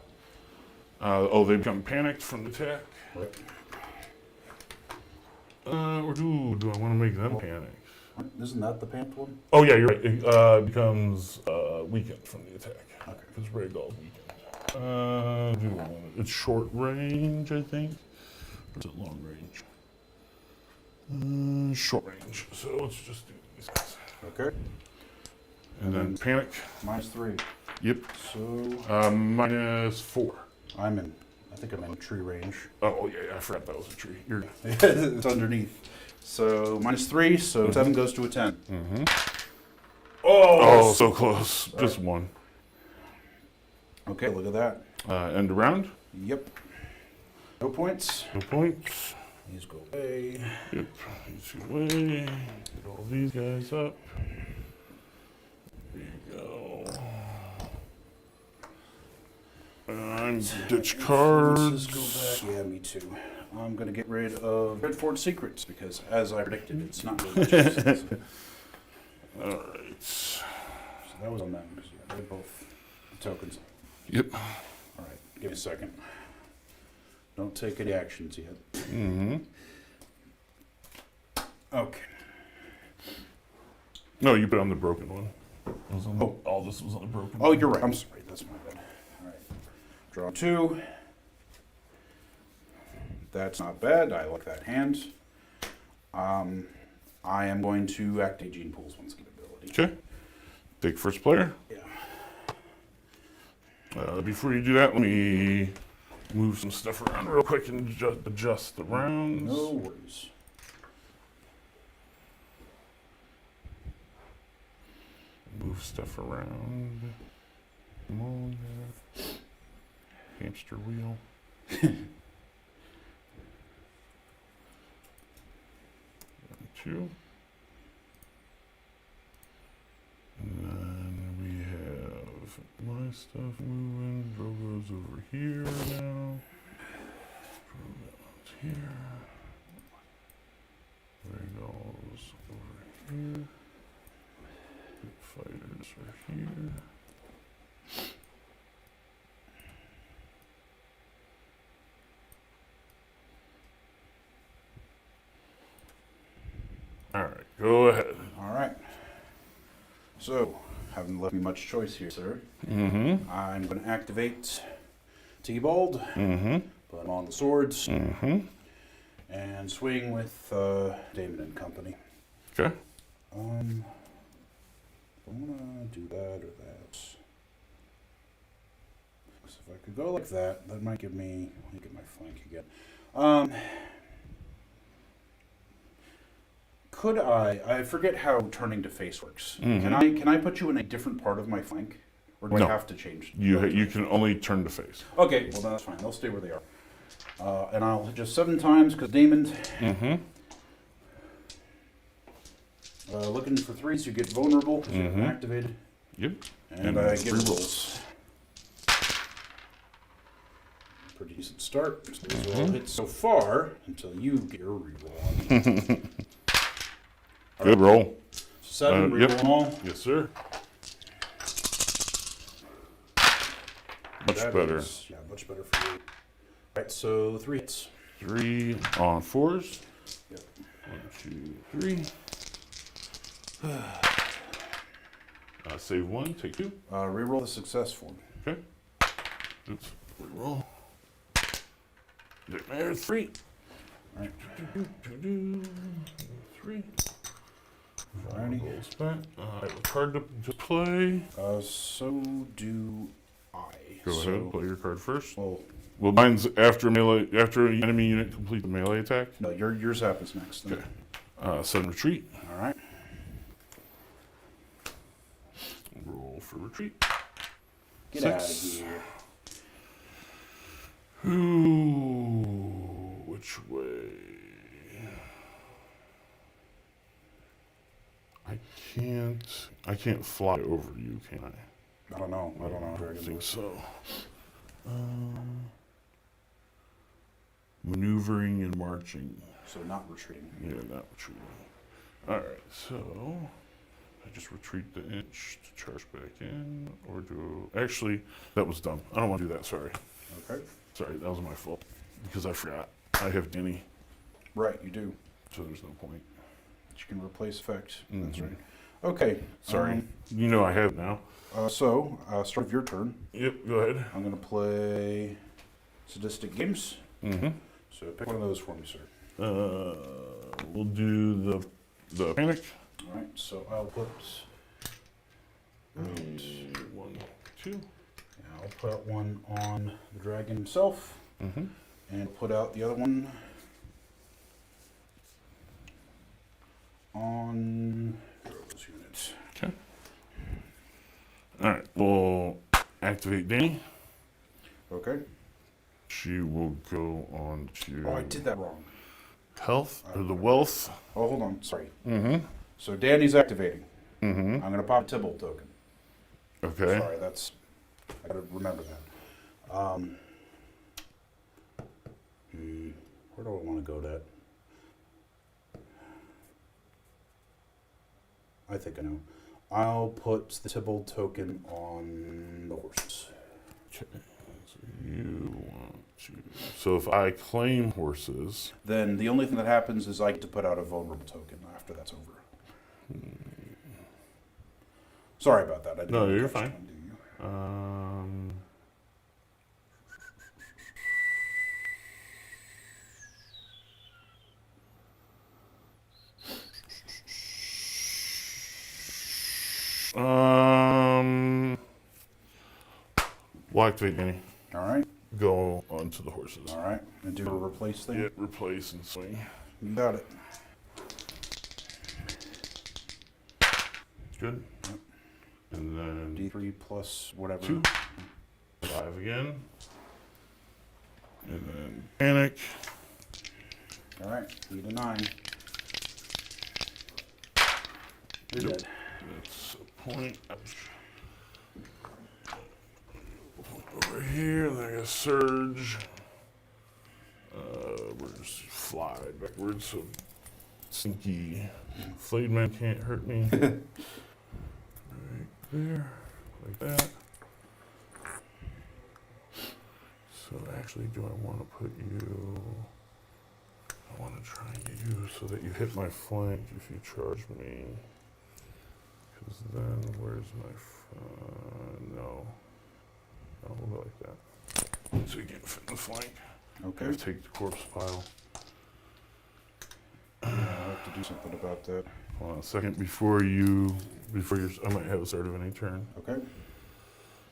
Speaker 1: They become panicked from the attack.
Speaker 2: go. Right.
Speaker 1: Or do I want to make them panic?
Speaker 2: Isn't that the pant one?
Speaker 1: Oh, yeah, you're right. It becomes weakened from the attack.
Speaker 2: Okay.
Speaker 1: Because Rhaegal's weakened. It's short range, I think. Or is it long range? Short range. So let's just do these guys.
Speaker 2: Okay.
Speaker 1: And then panic.
Speaker 2: -3.
Speaker 1: Yep.
Speaker 2: So
Speaker 1: -4.
Speaker 2: I'm in. I think I'm in tree range.
Speaker 1: Oh, yeah, I forgot that was a tree. You're
Speaker 2: It's underneath. So -3. So 7 goes to a 10.
Speaker 1: Mm-hmm.
Speaker 2: Oh.
Speaker 1: So close. Just one.
Speaker 2: Okay. Look at that.
Speaker 1: End around.
Speaker 2: Yep. No points.
Speaker 1: No points.
Speaker 2: These go away.
Speaker 1: Yep. These go away. Get all these guys up. There you go. I'm ditch cards.
Speaker 2: Go back. Yeah, me too. I'm gonna get rid of Dreadfort Secrets because, as I predicted, it's not really much use. So
Speaker 1: Alright.
Speaker 2: that was on them. Yeah, they're both tokens.
Speaker 1: Yep.
Speaker 2: All right, give me a second. Don't take any actions yet.
Speaker 1: Mm-hmm.
Speaker 2: Okay.
Speaker 1: No, you put on the broken one. All this was on the broken
Speaker 2: Oh,
Speaker 1: one.
Speaker 2: you're right. I'm sorry. That's my bad. All right. Draw 2. That's not bad. I like that hand. I am going to activate Jeyne Poole's one skill ability.
Speaker 1: Okay. Take first player.
Speaker 2: Yeah.
Speaker 1: Before you do that, let me move some stuff around real quick and adjust the rounds.
Speaker 2: No worries.
Speaker 1: Move stuff around. Come on there. Hamster wheel. Two. And then we have my stuff moving. Drogo's over here now. Drogo's here. Rhaegal's over here. Good fighters are here. All right, go ahead.
Speaker 2: All right. So, haven't left me much choice here, sir.
Speaker 1: Mm-hmm.
Speaker 2: I'm going to activate Tybald,
Speaker 1: Mm-hmm.
Speaker 2: put him on the swords,
Speaker 1: Mm-hmm.
Speaker 2: and swing with Damon and company.
Speaker 1: Okay.
Speaker 2: I want to do that or that. So if I could go like that, that might give me, let me get my flank again. Could I forget how turning to face works.
Speaker 1: Mhm.
Speaker 2: Can I put you in a different part of my flank? Or do I
Speaker 1: No.
Speaker 2: have to change?
Speaker 1: You can only turn to face.
Speaker 2: Okay, well then that's fine. They'll stay where they are. And I'll hit just 7 times because Damon.
Speaker 1: Mm-hmm.
Speaker 2: Looking for 3s, you get vulnerable because you're activated.
Speaker 1: Yep.
Speaker 2: And I get rerolls. Pretty decent start. So those are all hits so far until you get your reroll.
Speaker 1: Good roll.
Speaker 2: 7 reroll
Speaker 1: yep.
Speaker 2: all.
Speaker 1: Yes, sir. Much
Speaker 2: That
Speaker 1: better.
Speaker 2: yeah, much better for you. Right, so 3 hits.
Speaker 1: 3 on 4s.
Speaker 2: Yep.
Speaker 1: 1, 2, 3. Save 1, take 2.
Speaker 2: Reroll the success for me.
Speaker 1: Okay. Oops. Reroll. There's 3.
Speaker 2: All right.
Speaker 1: 3.
Speaker 2: Alrighty.
Speaker 1: Roll spent. Card to play.
Speaker 2: So do I.
Speaker 1: Go ahead. Play your card first.
Speaker 2: Well,
Speaker 1: Mine's after melee. After an enemy unit completes a melee attack.
Speaker 2: no, yours happens next. Then.
Speaker 1: Okay. Sudden retreat.
Speaker 2: All right.
Speaker 1: Roll for retreat.
Speaker 2: Get
Speaker 1: 6.
Speaker 2: out of here.
Speaker 1: Ooh, which way? I can't fly over you, can I?
Speaker 2: I don't know.
Speaker 1: I don't
Speaker 2: Dragon.
Speaker 1: think so. Maneuvering and marching.
Speaker 2: So not retreating.
Speaker 1: Yeah, not retreating. Alright, so I just retreat the inch to charge back in, or do... Actually, that was dumb. I don't want to do that, sorry.
Speaker 2: Okay.
Speaker 1: Sorry, that was my fault. Because I forgot. I have Denny,
Speaker 2: Right, you do.
Speaker 1: so there's no point.
Speaker 2: But you can replace effect. That's
Speaker 1: Mhm.
Speaker 2: right. Okay.
Speaker 1: Sorry. You know I have now.
Speaker 2: Start of your turn.
Speaker 1: Yep, go ahead.
Speaker 2: I'm going to play Sadistic Games.
Speaker 1: Mm-hmm.
Speaker 2: So pick one of those for me, sir.
Speaker 1: We'll do the panic.
Speaker 2: All right. So I'll put.
Speaker 1: 1, 2.
Speaker 2: Yeah, I'll put out one on the dragon himself,
Speaker 1: Mm-hmm.
Speaker 2: and put out the other one on Drogo's unit.
Speaker 1: Okay. Alright, we'll activate Danny.
Speaker 2: Okay.
Speaker 1: She will go on to
Speaker 2: Oh, I did that wrong.
Speaker 1: health, or the wealth.
Speaker 2: Oh, hold on. Sorry.
Speaker 1: Mm-hmm.
Speaker 2: So Danny's activating.
Speaker 1: Mm-hmm.
Speaker 2: I'm going to pop a Tybald token.
Speaker 1: Okay.
Speaker 2: Sorry, I got to remember that. Where do I want to go that? I think I know. I'll put the Tybald token on the horses.
Speaker 1: Okay. So you want to... So if I claim horses...
Speaker 2: Then the only thing that happens is I get to put out a vulnerable token after that's over. Sorry about that. I didn't
Speaker 1: No, you're
Speaker 2: catch
Speaker 1: fine.
Speaker 2: one, do you?
Speaker 1: We'll activate Danny.
Speaker 2: All right.
Speaker 1: Go on to the horses.
Speaker 2: All right. And do a replace thing?
Speaker 1: Yeah, replace and swing.
Speaker 2: You got it.
Speaker 1: Good. And then
Speaker 2: D3 plus whatever.
Speaker 1: 2. 5 again. And then panic.
Speaker 2: All right. Need a 9. You're
Speaker 1: Yep.
Speaker 2: dead.
Speaker 1: That's a point. Over here, and then I got surge. We're just fly backwards, so stinky Flayed Men can't hurt me. Right there, like that. So actually, do I want to put you? I want to try you so that you hit my flank if you charge me. Because then, where's my no. Oh, we'll go like that. So you can't fit in the flank.
Speaker 2: Okay.
Speaker 1: Gotta take the corpse pile.
Speaker 2: I'll have to do something about that.
Speaker 1: Hold on a second I might have a start of any turn.
Speaker 2: Okay.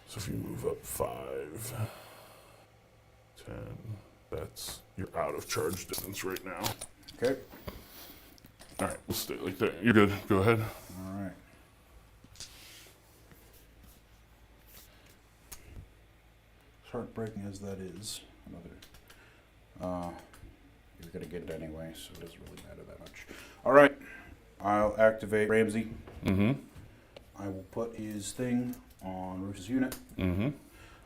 Speaker 1: So if you move up 5, 10, you're out of charge distance right now.
Speaker 2: Okay.
Speaker 1: All right, we'll stay like that. You're good. Go ahead.
Speaker 2: All right. heartbreaking as that is, you're gonna get it anyway, so it doesn't really matter that much. All right, I'll activate Ramsay.
Speaker 1: Mm-hmm.
Speaker 2: I will put his thing on Roose's unit.
Speaker 1: Mm-hmm.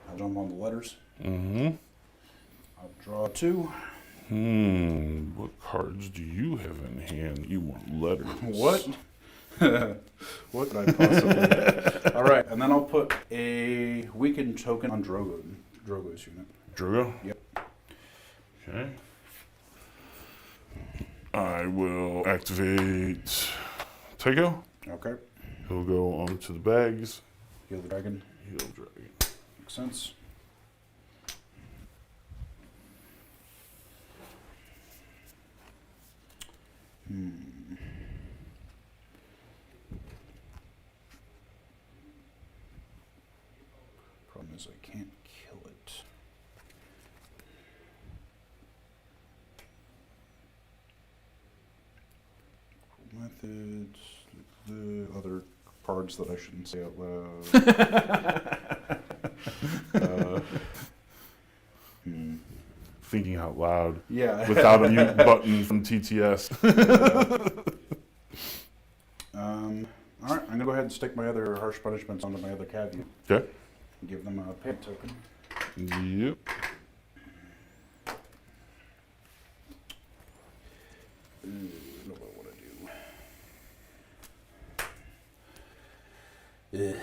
Speaker 2: I'll jump on the letters.
Speaker 1: Mm-hmm.
Speaker 2: I'll draw 2.
Speaker 1: What cards do you have in hand? You want letters.
Speaker 2: What? What could I possibly... All right, and then I'll put a weakened token on Drogo's unit.
Speaker 1: Drogo?
Speaker 2: Yep.
Speaker 1: Okay. I will activate Tycho.
Speaker 2: Okay.
Speaker 1: He'll go onto the bags.
Speaker 2: Heal the dragon.
Speaker 1: Heal dragon.
Speaker 2: Makes sense. Problem is I can't kill it. Methods, the other cards that I shouldn't say out loud.
Speaker 1: Thinking out loud.
Speaker 2: Yeah.
Speaker 1: Without a mute button from TTS.
Speaker 2: All right, I'm gonna go ahead and stick my other harsh punishments onto my other caveat.
Speaker 1: Okay.
Speaker 2: And give them a payment token.
Speaker 1: Yep.
Speaker 2: Know what I want to do.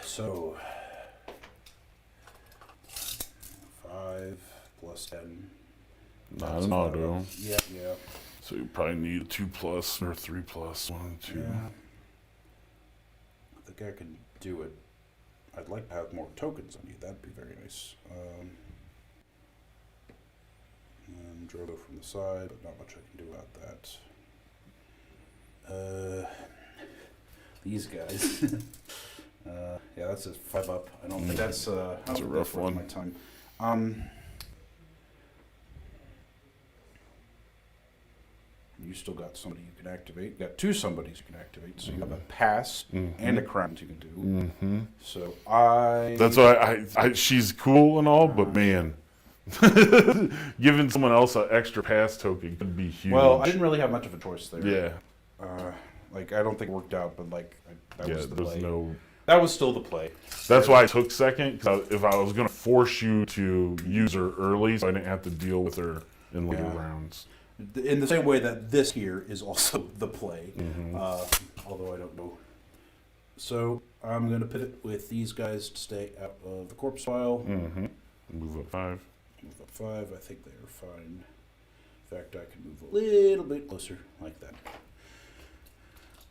Speaker 2: So 5 plus 10.
Speaker 1: Not an auto.
Speaker 2: Yeah.
Speaker 1: So you probably need a 2+ or 3+. 1, 2.
Speaker 2: Yeah. I think I can do it. I'd like to have more tokens on you. That'd be very nice. And Drogo from the side, but not much I can do about that. These guys. Yeah, that's a 5 up. I don't think that's
Speaker 1: a rough one.
Speaker 2: My time. You still got somebody you can activate. You got 2 somebodies you can activate. So you have a pass and a crown you can do.
Speaker 1: Mm-hmm.
Speaker 2: So
Speaker 1: That's why I she's cool and all, but man, giving someone else an extra pass token could be huge.
Speaker 2: Well, I didn't really have much of a choice there.
Speaker 1: Yeah.
Speaker 2: Like I don't think it worked out, but like that was the play. That was still the play.
Speaker 1: That's why I took second, because if I was going to force you to use her early, so I didn't have to deal with her in later rounds.
Speaker 2: In the same way that this here is also the play, although I don't know. So I'm going to put it with these guys to stay out of the corpse pile.
Speaker 1: Move up 5.
Speaker 2: Move up 5. I think they are fine. In fact, I can move a little bit closer like that.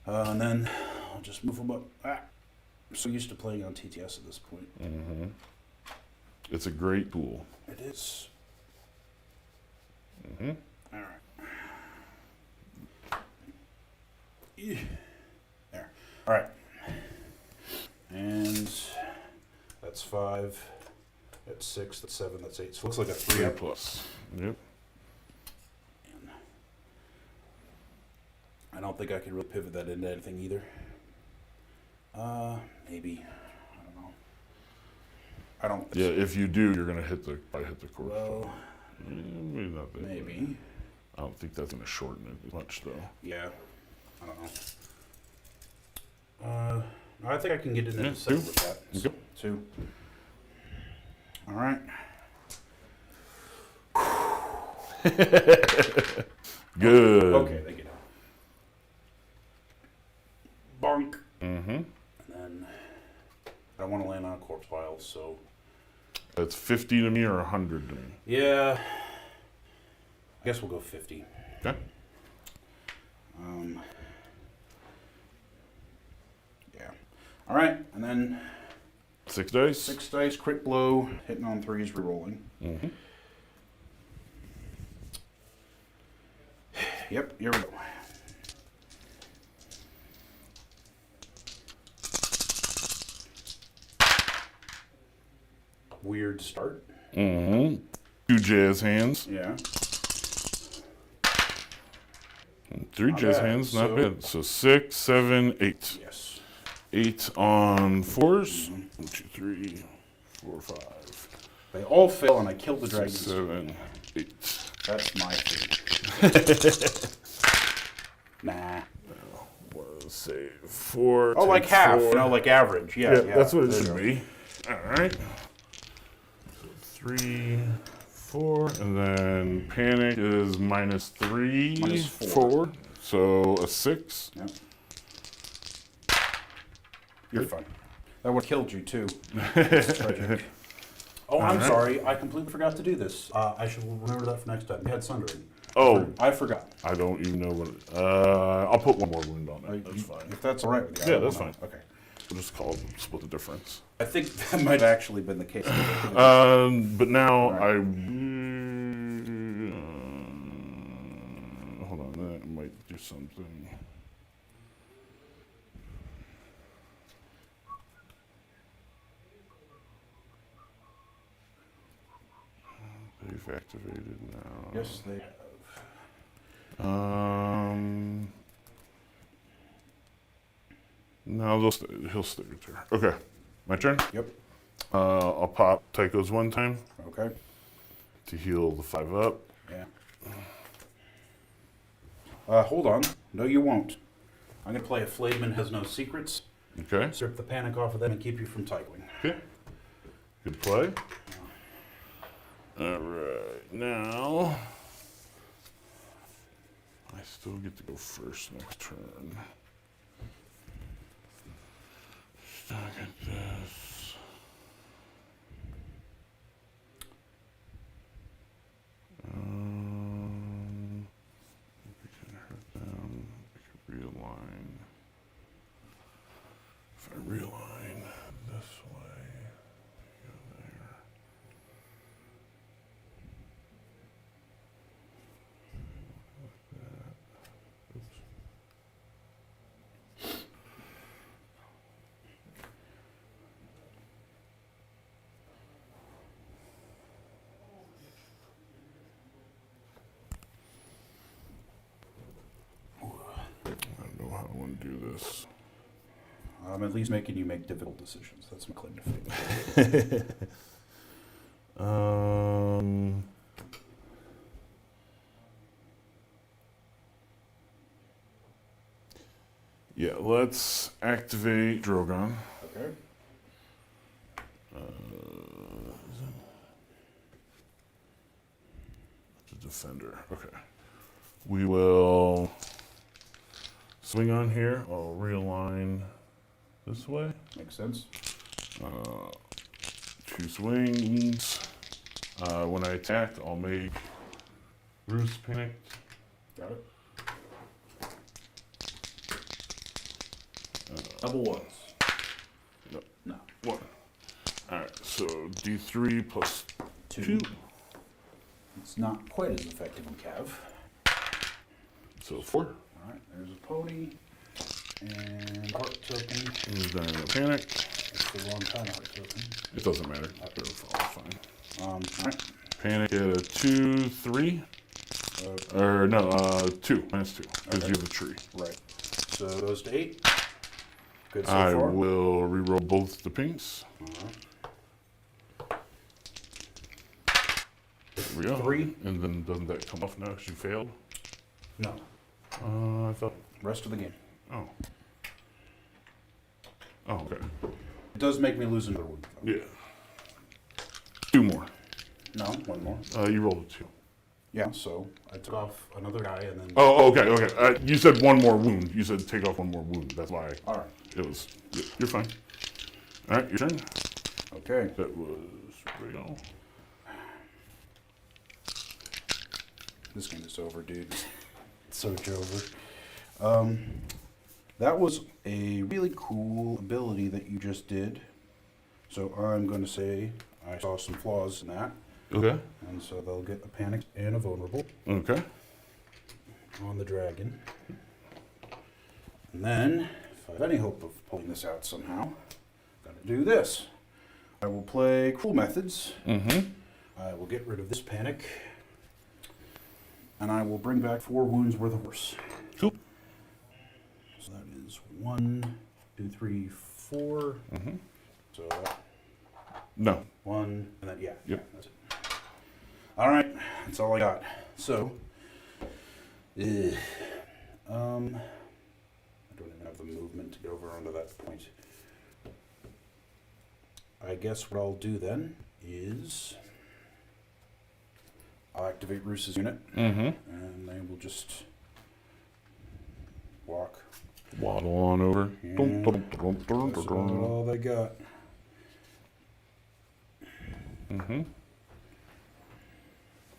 Speaker 2: And then I'll just move them up. I'm so used to playing on TTS at this point.
Speaker 1: It's a great tool.
Speaker 2: It is. All right. There. All right. And that's 5. That's 6. That's 7. That's 8. So it looks like a 3 up.
Speaker 1: 3+. Yep.
Speaker 2: And I don't think I can really pivot that into anything either. Maybe. I don't know. I don't.
Speaker 1: Yeah, if you do, you're gonna probably hit the corpse.
Speaker 2: Well,
Speaker 1: maybe not that.
Speaker 2: maybe.
Speaker 1: I don't think that's gonna shorten it much, though.
Speaker 2: Yeah. I don't know. I think I can get into the second with that. So, 2. All right.
Speaker 1: Good.
Speaker 2: Okay, they get out. Bonk.
Speaker 1: Mm-hmm.
Speaker 2: And then I don't want to land on a corpse pile, so.
Speaker 1: That's 50 to me or 100 to me.
Speaker 2: Yeah. I guess we'll go 50.
Speaker 1: Okay.
Speaker 2: Yeah. All right, and then
Speaker 1: 6 dice.
Speaker 2: 6 dice, crit blow, hitting on 3s, rerolling. Yep, here we go. Weird start.
Speaker 1: 2 jazz hands.
Speaker 2: Yeah.
Speaker 1: And 3 jazz hands, not
Speaker 2: So-
Speaker 1: bad. So 6, 7, 8.
Speaker 2: Yes.
Speaker 1: 8 on 4s. 1, 2, 3, 4, 5.
Speaker 2: They all fail, and I kill the dragons.
Speaker 1: 7, 8.
Speaker 2: That's my fate. Nah.
Speaker 1: Let's say 4.
Speaker 2: Oh, like half.
Speaker 1: 4.
Speaker 2: No, like average. Yeah,
Speaker 1: That's what it should be. All right. So 3, 4, and then panic is -3.
Speaker 2: Minus 4.
Speaker 1: So a 6.
Speaker 2: Yep. You're fine. That would have killed you, too. It's tragic. Oh, I'm sorry. I completely forgot to do this. I should remember that for next time. We had Sundering.
Speaker 1: Oh.
Speaker 2: I forgot.
Speaker 1: I don't even know what. I'll put one more wound on it. That's fine.
Speaker 2: If that's all right with you.
Speaker 1: Yeah, that's fine.
Speaker 2: Okay.
Speaker 1: We'll just call it split the difference.
Speaker 2: I think that might have actually been the case.
Speaker 1: But now
Speaker 2: Right.
Speaker 1: hold on, that might do something. They've activated now.
Speaker 2: Yes, they have.
Speaker 1: No, he'll stay with her. Okay, my turn.
Speaker 2: Yep.
Speaker 1: I'll pop Tycho's one time
Speaker 2: Okay.
Speaker 1: to heal the 5 up.
Speaker 2: Yeah. Hold on. No, you won't. I'm going to play a Flayed Men Has No Secrets.
Speaker 1: Okay.
Speaker 2: Strip the panic off of them and keep you from tychoing.
Speaker 1: Okay. Good play. All right, now I still get to go first next turn. Look at this. We can hurt them. We can realign. If I realign this way, go there. Oops. I don't know how I want to do this.
Speaker 2: I'm at least making you make difficult decisions. That's my claim to fame.
Speaker 1: Yeah, let's activate Drogon.
Speaker 2: Okay.
Speaker 1: The defender. Okay. We will swing on here. I'll realign this way.
Speaker 2: Makes sense.
Speaker 1: 2 swings. When I attack, I'll make Roose panicked.
Speaker 2: Got it. Double ones.
Speaker 1: No.
Speaker 2: No.
Speaker 1: 1. Alright, so D3 plus 2.
Speaker 2: 2. It's not quite as effective on Cav.
Speaker 1: So 4.
Speaker 2: Alright, there's a pony. And heart token.
Speaker 1: And then a panic.
Speaker 2: It's the wrong kind of heart token.
Speaker 1: It doesn't matter. They're all fine.
Speaker 2: Alright.
Speaker 1: Panic at a 2, 3. Or no, 2, -2. Because you have the tree.
Speaker 2: Right. So it goes to 8. Good so
Speaker 1: I
Speaker 2: far.
Speaker 1: will reroll both the pinks. There we go.
Speaker 2: 3.
Speaker 1: And then doesn't that come off now because you failed?
Speaker 2: No.
Speaker 1: I thought.
Speaker 2: Rest of the game.
Speaker 1: Oh. Oh, okay.
Speaker 2: It does make me lose another one.
Speaker 1: Yeah. 2 more.
Speaker 2: No, 1 more.
Speaker 1: You rolled a 2.
Speaker 2: Yeah, so I took off another guy and then.
Speaker 1: Oh, okay, okay. You said 1 more wound. You said take off 1 more wound. That's why
Speaker 2: All right.
Speaker 1: it was. You're fine. All right, your turn.
Speaker 2: Okay.
Speaker 1: That was Rhaegal.
Speaker 2: This game is over, dude. It's so over. That was a really cool ability that you just did. So I'm going to say I saw some flaws in that.
Speaker 1: Okay.
Speaker 2: And so they'll get a panic and a vulnerable
Speaker 1: Okay.
Speaker 2: on the dragon. And then, if I have any hope of pulling this out somehow, I've got to do this. I will play Cruel Methods.
Speaker 1: Mm-hmm.
Speaker 2: I will get rid of this panic. And I will bring back 4 wounds worth of horse.
Speaker 1: Cool.
Speaker 2: So that is 1, 2, 3, 4.
Speaker 1: Mm-hmm.
Speaker 2: So that
Speaker 1: No.
Speaker 2: 1, and then, yeah.
Speaker 1: Yep.
Speaker 2: That's it. All right. That's all I got. So, I don't even have the movement to get over onto that point. I guess what I'll do then is I'll activate Roose's unit, and they will just walk.
Speaker 1: Waddle on over.
Speaker 2: Yeah, that's about all they got.
Speaker 1: Do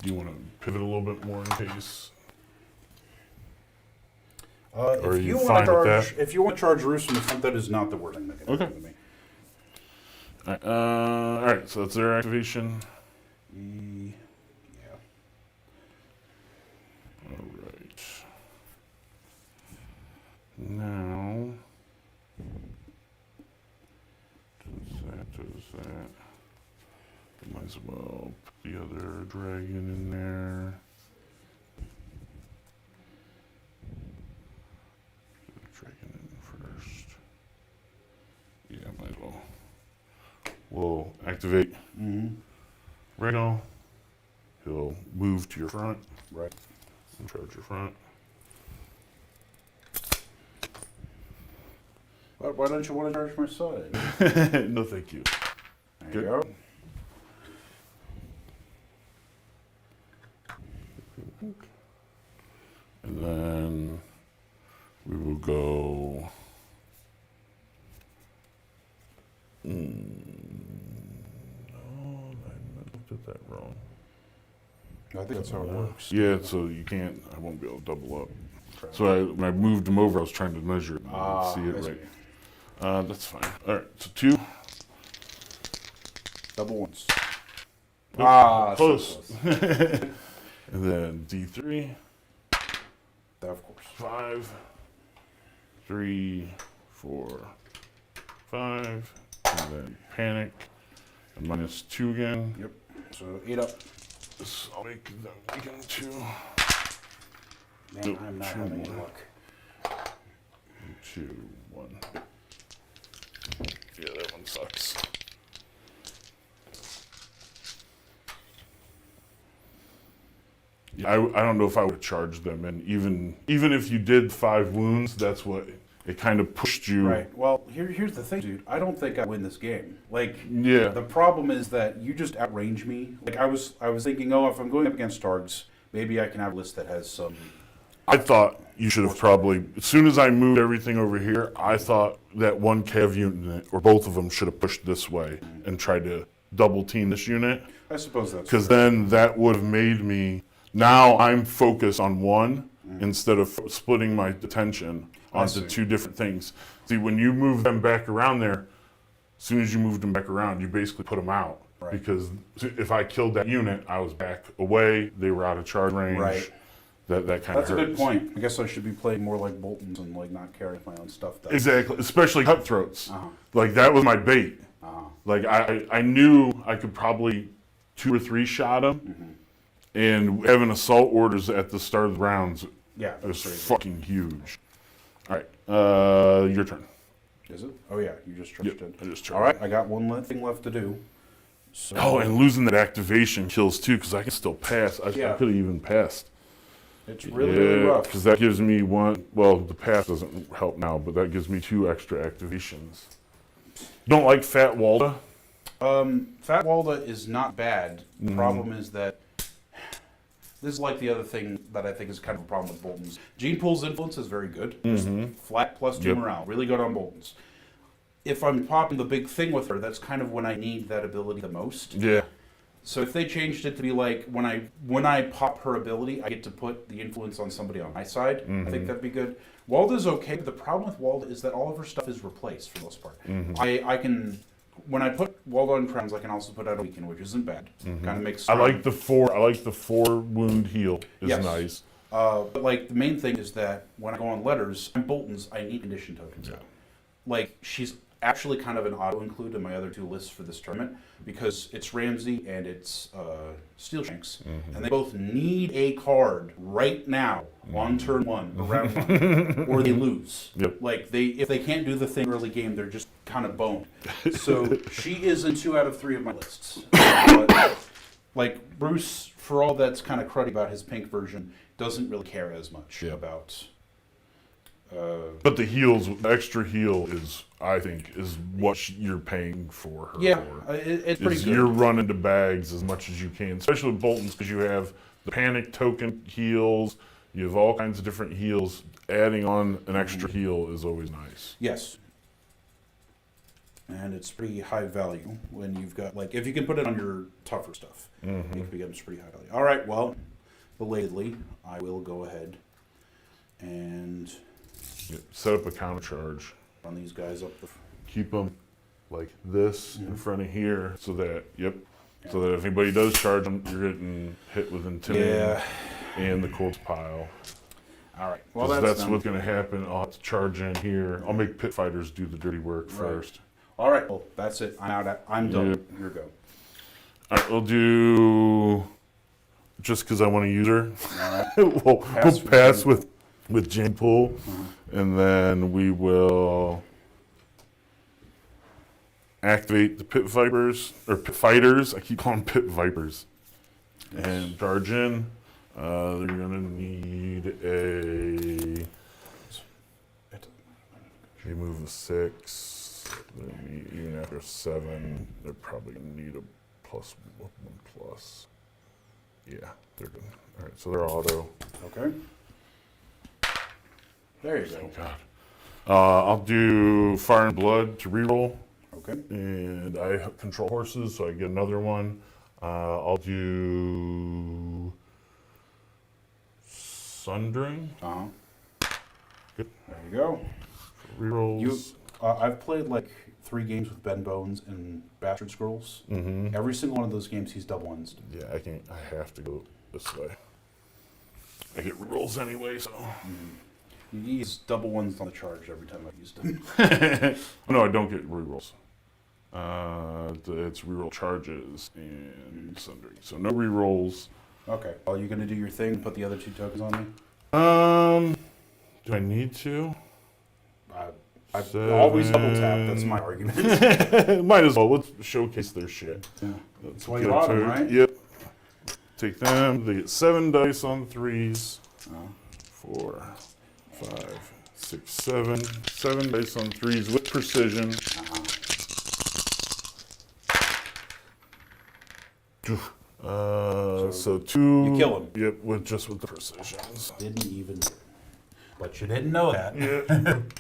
Speaker 1: you want to pivot a little bit more in case?
Speaker 2: If you want to charge Roose from the front, that is not the worst thing that can happen to me.
Speaker 1: All right, so that's their activation.
Speaker 2: Yeah.
Speaker 1: All right. Now, does that. Might as well put the other dragon in there. Put the dragon in first. Yeah, might as well. We'll activate Rhaegal. He'll move to your front.
Speaker 2: Right.
Speaker 1: And charge your front.
Speaker 2: Why don't you want to charge my side?
Speaker 1: No, thank you.
Speaker 2: There you go.
Speaker 1: And then we will go. No, I looked at that wrong.
Speaker 2: I think that's how it works.
Speaker 1: Yeah, so you can't. I won't be able to double up. So when I moved him over, I was trying to measure it and see it right. That's fine. All right, so 2.
Speaker 2: Double ones.
Speaker 1: Close.
Speaker 2: So close.
Speaker 1: And then D3.
Speaker 2: Of course.
Speaker 1: 5, 3, 4, 5, and then panic. And -2 again.
Speaker 2: Yep. So 8 up.
Speaker 1: So I'll make them again 2.
Speaker 2: Man,
Speaker 1: Nope,
Speaker 2: I'm not
Speaker 1: 2
Speaker 2: having any
Speaker 1: more.
Speaker 2: luck.
Speaker 1: 2, 1. Yeah, that one sucks. Yeah, I don't know if I would charge them, and even if you did 5 wounds, that's what it kind of pushed you.
Speaker 2: Right. Well, here's the thing, dude. I don't think I win this game. Like,
Speaker 1: Yeah.
Speaker 2: the problem is that you just outrange me. Like, I was thinking, if I'm going up against Targs, maybe I can have a list that has some.
Speaker 1: I thought you should have probably, as soon as I moved everything over here, I thought that one Cav unit, or both of them, should have pushed this way and tried to double team this unit.
Speaker 2: I suppose that's
Speaker 1: Because then that would have made me, now I'm focused on one instead of splitting my attention onto 2 different things. See, when you move them back around there, as soon as you moved them back around, you basically put them out.
Speaker 2: Right.
Speaker 1: Because if I killed that unit, I was back away, they were out of charge range.
Speaker 2: Right.
Speaker 1: That kind of hurts.
Speaker 2: That's a good point. I guess I should be playing more like Boltons and like not carrying my own stuff. Though.
Speaker 1: Exactly, especially Cutthroats.
Speaker 2: Uh-huh.
Speaker 1: Like that was my bait.
Speaker 2: Uh-huh.
Speaker 1: Like I knew I could probably 2 or 3 shot him, and having assault orders at the start of the rounds was fucking huge. All right, your turn.
Speaker 2: Is it? Oh yeah, you just charged in.
Speaker 1: I just charged.
Speaker 2: All right, I got one thing left to do. So,
Speaker 1: Oh, and losing that activation kills too, because I can still pass. I could have even passed.
Speaker 2: it's really rough.
Speaker 1: Because that gives me 1. Well, the pass doesn't help now, but that gives me 2 extra activations. Don't like Fat Walda.
Speaker 2: Fat Walda is not bad. The
Speaker 1: Mm-hmm.
Speaker 2: problem is that this is like the other thing that I think is kind of a problem with Boltons. Jeyne Poole's influence is very good. Just flat +2
Speaker 1: Yep.
Speaker 2: morale. Really good on Boltons. If I'm popping the big thing with her, that's kind of when I need that ability the most.
Speaker 1: Yeah.
Speaker 2: So if they changed it to be like when I pop her ability, I get to put the influence on somebody on my side. I think that'd be good. Walda's okay, but the problem with Walda is that all of her stuff is replaced for the most part. I can, when I put Walda on crowns, I can also put out a weaken, which isn't bad. Kind of makes.
Speaker 1: I like the 4 wound heal is
Speaker 2: Yes.
Speaker 1: nice.
Speaker 2: But like the main thing is that when I go on letters, I'm Boltons. I need condition tokens.
Speaker 1: Yeah.
Speaker 2: Like she's actually kind of an auto-include in my other 2 lists for this tournament because it's Ramsay and it's Steelshanks, and they both need a card right now on turn 1 or round 1, or they lose.
Speaker 1: Yep.
Speaker 2: Like if they can't do the thing early game, they're just kind of boned. So she is in 2 out of 3 of my lists. But, like Roose, for all that's kind of cruddy about his pink version, doesn't really care as much about.
Speaker 1: But the heals, the extra heal is, I think, is what you're paying for her for.
Speaker 2: It's pretty good.
Speaker 1: You're running to bags as much as you can, especially with Boltons, because you have the panic token heals, you have all kinds of different heals. Adding on an extra heal is always nice.
Speaker 2: Yes. And it's pretty high value when you've got, like, if you can put it on your tougher stuff, it becomes pretty high value. All right, well, belatedly, I will go ahead and
Speaker 1: Set up a counter charge.
Speaker 2: run these guys up the.
Speaker 1: Keep them like this in front of here, so that so that if anybody does charge them, you're getting hit with intimidating and the corpse pile.
Speaker 2: All right. Well,
Speaker 1: that's what's going to happen. I'll have to charge in here. I'll make pit fighters do the dirty work first.
Speaker 2: All right. Well, that's it. I'm done.
Speaker 1: Yep.
Speaker 2: Your go.
Speaker 1: All right, we'll do just because I want to use her.
Speaker 2: All right.
Speaker 1: we'll pass with Jeyne Poole, and then we will activate the pit vipers or pit fighters. I keep calling them pit vipers, and charge in. They're gonna need a. They move a 6. Even after 7, they're probably gonna need a +1+. Yeah, they're good. All right, so they're auto.
Speaker 2: Okay. There you go.
Speaker 1: Oh God. I'll do Fire and Blood to reroll.
Speaker 2: Okay.
Speaker 1: And I control horses, so I get another one. I'll do Sundering. Good.
Speaker 2: There you go.
Speaker 1: Rerolls.
Speaker 2: I've played like 3 games with Ben Bones and Bastard Scrolls. Every single one of those games, he's double ones.
Speaker 1: Yeah, I have to go this way. I get rerolls anyway, so.
Speaker 2: He's double ones on the charge every time I've used him.
Speaker 1: No, I don't get rerolls. It's reroll charges and Sundering. So no rerolls.
Speaker 2: Okay. Are you going to do your thing and put the other 2 tokens on me?
Speaker 1: Do I need to?
Speaker 2: I always double tap. That's my argument.
Speaker 1: Might as well. Let's showcase their shit.
Speaker 2: Yeah.
Speaker 1: That's
Speaker 2: why you bought them, right?
Speaker 1: Yep. Take them. They get 7 dice on 3s. 4, 5, 6, 7. 7 dice on 3s with precision. So 2.
Speaker 2: You kill him.
Speaker 1: Yep, with the precisions.
Speaker 2: Didn't even. But you didn't know that.
Speaker 1: Yep.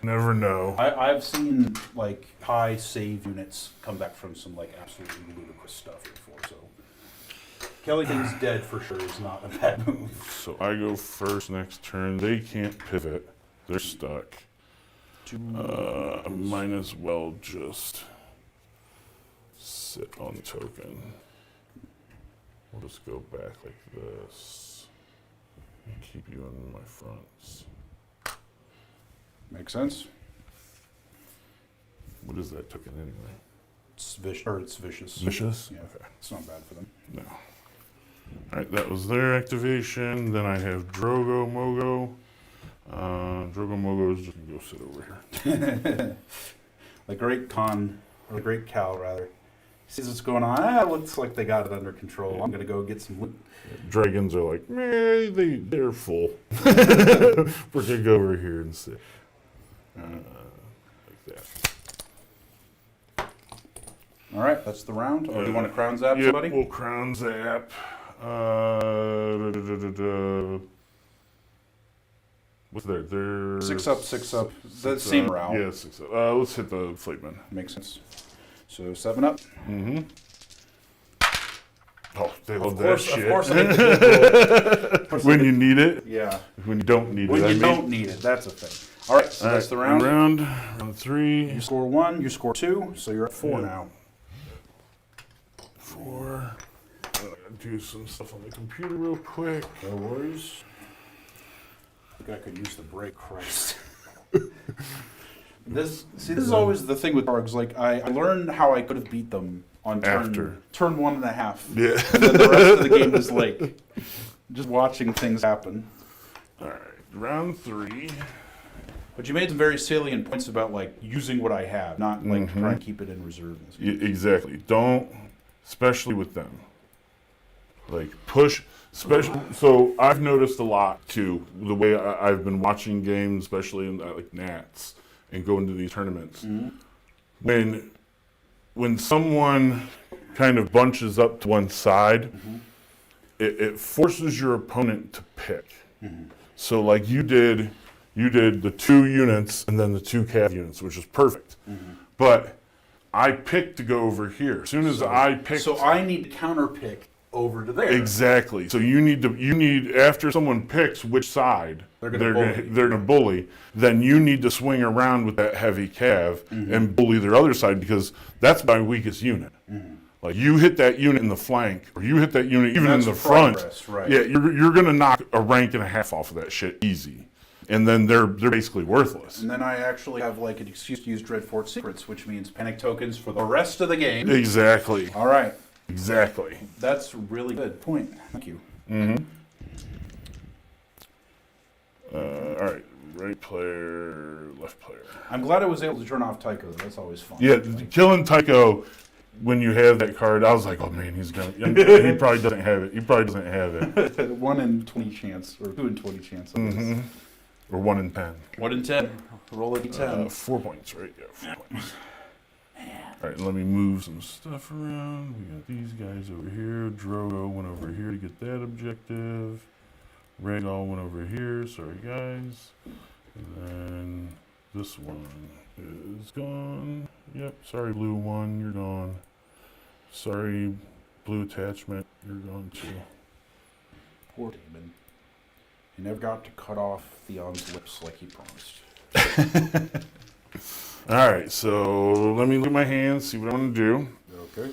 Speaker 1: Never know.
Speaker 2: I've seen like high save units come back from some like absolutely ludicrous stuff before. So Kelly Day's dead for sure is not a bad move.
Speaker 1: So I go first next turn. They can't pivot. They're stuck. I might as well just sit on token. We'll just go back like this. And keep you in my fronts.
Speaker 2: Makes sense.
Speaker 1: What is that token anyway?
Speaker 2: It's vicious.
Speaker 1: Vicious?
Speaker 2: Yeah,
Speaker 1: Okay.
Speaker 2: It's not bad for them.
Speaker 1: No. Alright, that was their activation. Then I have Drogo Mogo. Drogo Mogo is just gonna go sit over here.
Speaker 2: The great Khal rather. Sees what's going on. Looks like they got it under control. I'm gonna go get some loot.
Speaker 1: Dragons are like, they're full. We're gonna go over here and sit. Like that.
Speaker 2: All right, that's the round. Or do you want to crown zap
Speaker 1: Yep,
Speaker 2: somebody?
Speaker 1: we'll crown zap. What's there? They're
Speaker 2: 6 up, 6 up. The same round.
Speaker 1: Yeah, 6 up. Let's hit the Flayed Men.
Speaker 2: Makes sense. So 7 up.
Speaker 1: Mm-hmm. Oh, they love that shit.
Speaker 2: Of course I hit the
Speaker 1: When you need it.
Speaker 2: Yeah.
Speaker 1: When you don't need it.
Speaker 2: When you don't need it, that's a thing. All right, so that's the round.
Speaker 1: Round 3.
Speaker 2: You score 1, you score 2, so you're at 4 now.
Speaker 1: 4. I'm gonna do some stuff on the computer real quick.
Speaker 2: No worries. I think I could use the break, Christ. This is always the thing with Targs. Like I learned how I could have beat them on turn 1.5.
Speaker 1: Yeah.
Speaker 2: And then the rest of the game is like just watching things happen.
Speaker 1: All right, round 3.
Speaker 2: But you made some very salient points about like using what I have, not like trying to keep it in reserve.
Speaker 1: Exactly. Don't, especially with them. Like push. So I've noticed a lot too. The way I've been watching games, especially in like Nats, and going to these tournaments. When someone kind of bunches up to one side, it forces your opponent to pick. So like you did the 2 units and then the 2 cav units, which is perfect. But I picked to go over here. As soon as I picked,
Speaker 2: so I need to counter pick over to there.
Speaker 1: exactly. So you need after someone picks which side they're gonna bully, then you need to swing around with that heavy cav and bully their other side, because that's my weakest unit. Like you hit that unit in the flank, or you hit that unit even in the front.
Speaker 2: Right.
Speaker 1: Yeah, you're gonna knock a rank and a half off of that shit easy, and then they're basically worthless.
Speaker 2: And then I actually have like an excuse to use Dreadfort secrets, which means panic tokens for the rest of the game.
Speaker 1: Exactly.
Speaker 2: All right.
Speaker 1: Exactly.
Speaker 2: That's a really good point. Thank you.
Speaker 1: All right. Right player, left player.
Speaker 2: I'm glad I was able to turn off Tycho. That's always fun.
Speaker 1: Yeah, killing Tycho when you have that card, I was like, oh man, he's gonna. He probably doesn't have it. He probably doesn't have it.
Speaker 2: 1 in 20 chance, or 2 in 20 chance.
Speaker 1: Or 1 in 10.
Speaker 2: 1 in 10. Roll a d10.
Speaker 1: 4 points, right? Yeah, 4 points. All right, let me move some stuff around. We got these guys over here. Drogo went over here to get that objective. Rhaegal went over here. Sorry, guys. And then this one is gone. Yep, sorry, blue 1, you're gone. Sorry, blue attachment, you're gone too.
Speaker 2: Poor Damon. He never got to cut off Theon's lips like he promised.
Speaker 1: All right, so let me look at my hands, see what I want to do.
Speaker 2: Okay.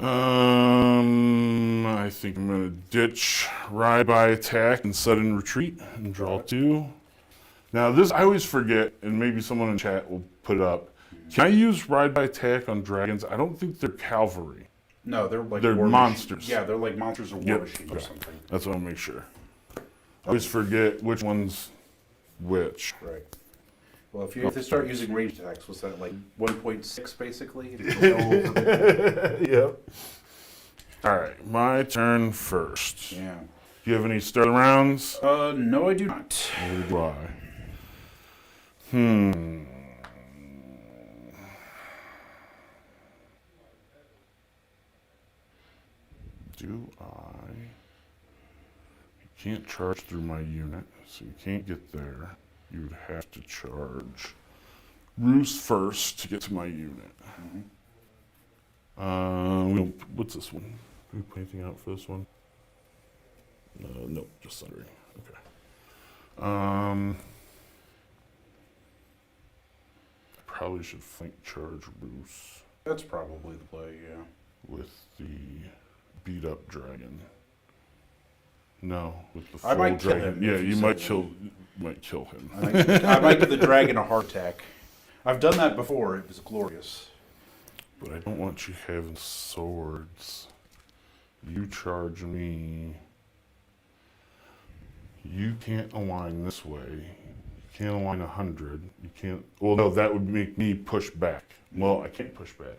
Speaker 1: I think I'm going to ditch ride by attack and sudden retreat and draw 2. Now this, I always forget, and maybe someone in chat will put it up. Can I use ride by attack on dragons? I don't think they're cavalry.
Speaker 2: No, they're like
Speaker 1: They're
Speaker 2: war
Speaker 1: monsters.
Speaker 2: Machine. Yeah, they're like monsters or war machines or something.
Speaker 1: That's what I'll make sure. I always forget which one's which.
Speaker 2: Right. Well, if they start using range attacks, what's that, like 1.6 basically?
Speaker 1: Yep. All right, my turn first.
Speaker 2: Yeah.
Speaker 1: Do you have any starting rounds?
Speaker 2: No, I do not.
Speaker 1: Neither do I. Do I? You can't charge through my unit, so you can't get there. You would have to charge Roose first to get to my unit. What's this one? Do we put anything out for this one? Nope, just sundering. Okay. I probably should flank charge Roose
Speaker 2: That's probably the play, yeah.
Speaker 1: with the beat up dragon. No, with the
Speaker 2: I
Speaker 1: full
Speaker 2: might kill
Speaker 1: dragon.
Speaker 2: him
Speaker 1: Yeah,
Speaker 2: if you
Speaker 1: you
Speaker 2: say
Speaker 1: might
Speaker 2: that.
Speaker 1: kill him.
Speaker 2: I might give the dragon a heart attack. I've done that before. It was glorious.
Speaker 1: But I don't want you having swords. You charge me. You can't align this way. You can't align 100. You can't. Well, no, that would make me push back. Well, I can't push back.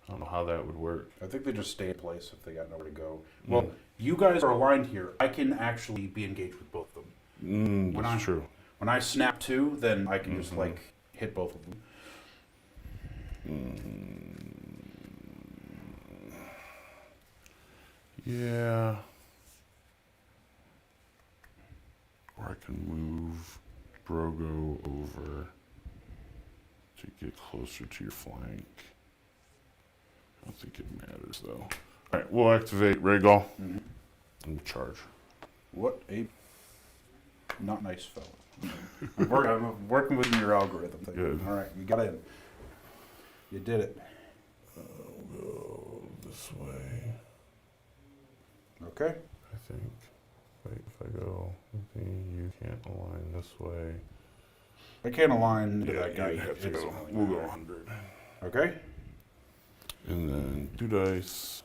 Speaker 1: I don't know how that would work.
Speaker 2: I think they just stay in place if they got nowhere to go. Well, you guys are aligned here. I can actually be engaged with both of them.
Speaker 1: That's true.
Speaker 2: When I snap 2, then I can just like hit both of them.
Speaker 1: Yeah. Or I can move Drogo over to get closer to your flank. I don't think it matters though. Alright, we'll activate Rhaegal and charge.
Speaker 2: What a not nice fellow. I'm working within your algorithm thing.
Speaker 1: Good.
Speaker 2: All right, you got in. You did it.
Speaker 1: I'll go this way,
Speaker 2: Okay.
Speaker 1: I think. Wait, if I go, okay, you can't align this way.
Speaker 3: I can't align to
Speaker 1: Yeah,
Speaker 3: that guy.
Speaker 1: you'd have to
Speaker 3: It doesn't
Speaker 1: go.
Speaker 3: really
Speaker 1: We'll go
Speaker 3: matter.
Speaker 1: 100.
Speaker 3: Okay.
Speaker 1: And then 2 dice.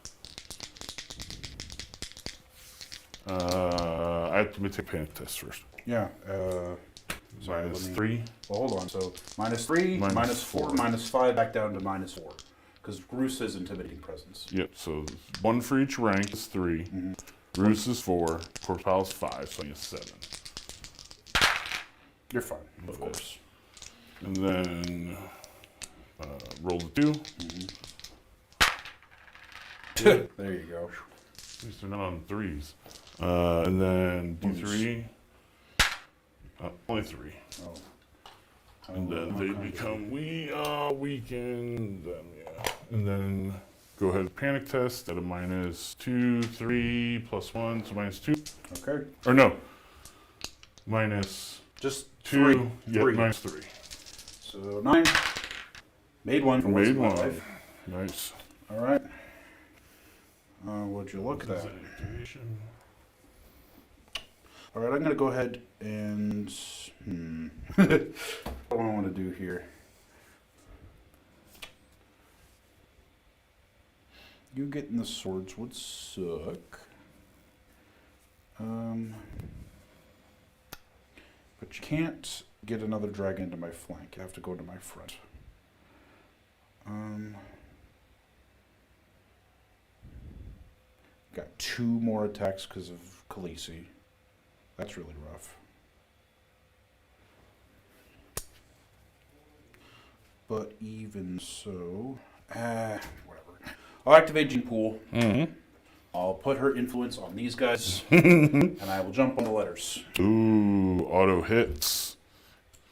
Speaker 1: I have to take a panic test first.
Speaker 3: Yeah. Sorry,
Speaker 1: Minus
Speaker 3: let me-
Speaker 1: 3.
Speaker 3: Well, hold on. So -3,
Speaker 1: Minus
Speaker 3: -4,
Speaker 1: four.
Speaker 3: -5, back down to -4. Because Roose is intimidating presence.
Speaker 1: Yep, so 1 for each rank is 3. Roose is 4. Corpse Pile is 5, so I get 7.
Speaker 3: You're fine, of
Speaker 1: Okay.
Speaker 3: course.
Speaker 1: And then roll the 2.
Speaker 3: There you go.
Speaker 1: At least they're not on 3s. And then D3. Only 3.
Speaker 3: Oh.
Speaker 1: And then
Speaker 3: Oh,
Speaker 1: they
Speaker 3: okay.
Speaker 1: become weakened. And then go ahead and panic test at a -2, 3, +1, so -2.
Speaker 3: Okay.
Speaker 1: Or no. -2.
Speaker 3: Just
Speaker 1: 3. Yeah,
Speaker 3: Three.
Speaker 1: -3.
Speaker 3: So 9. Made one for once
Speaker 1: Made
Speaker 3: in my
Speaker 1: 1.
Speaker 3: life.
Speaker 1: Nice.
Speaker 3: All right. Would you look at that?
Speaker 1: Activation.
Speaker 3: All right, I'm going to go ahead and... what do I want to do here? You getting the swords would suck. But you can't get another dragon to my flank. You have to go to my front. Got 2 more attacks because of Khaleesi. That's really rough. But even so, whatever. I'll activate Jeyne Poole. I'll put her influence on these guys, and I will jump on the letters.
Speaker 1: Ooh, auto hits.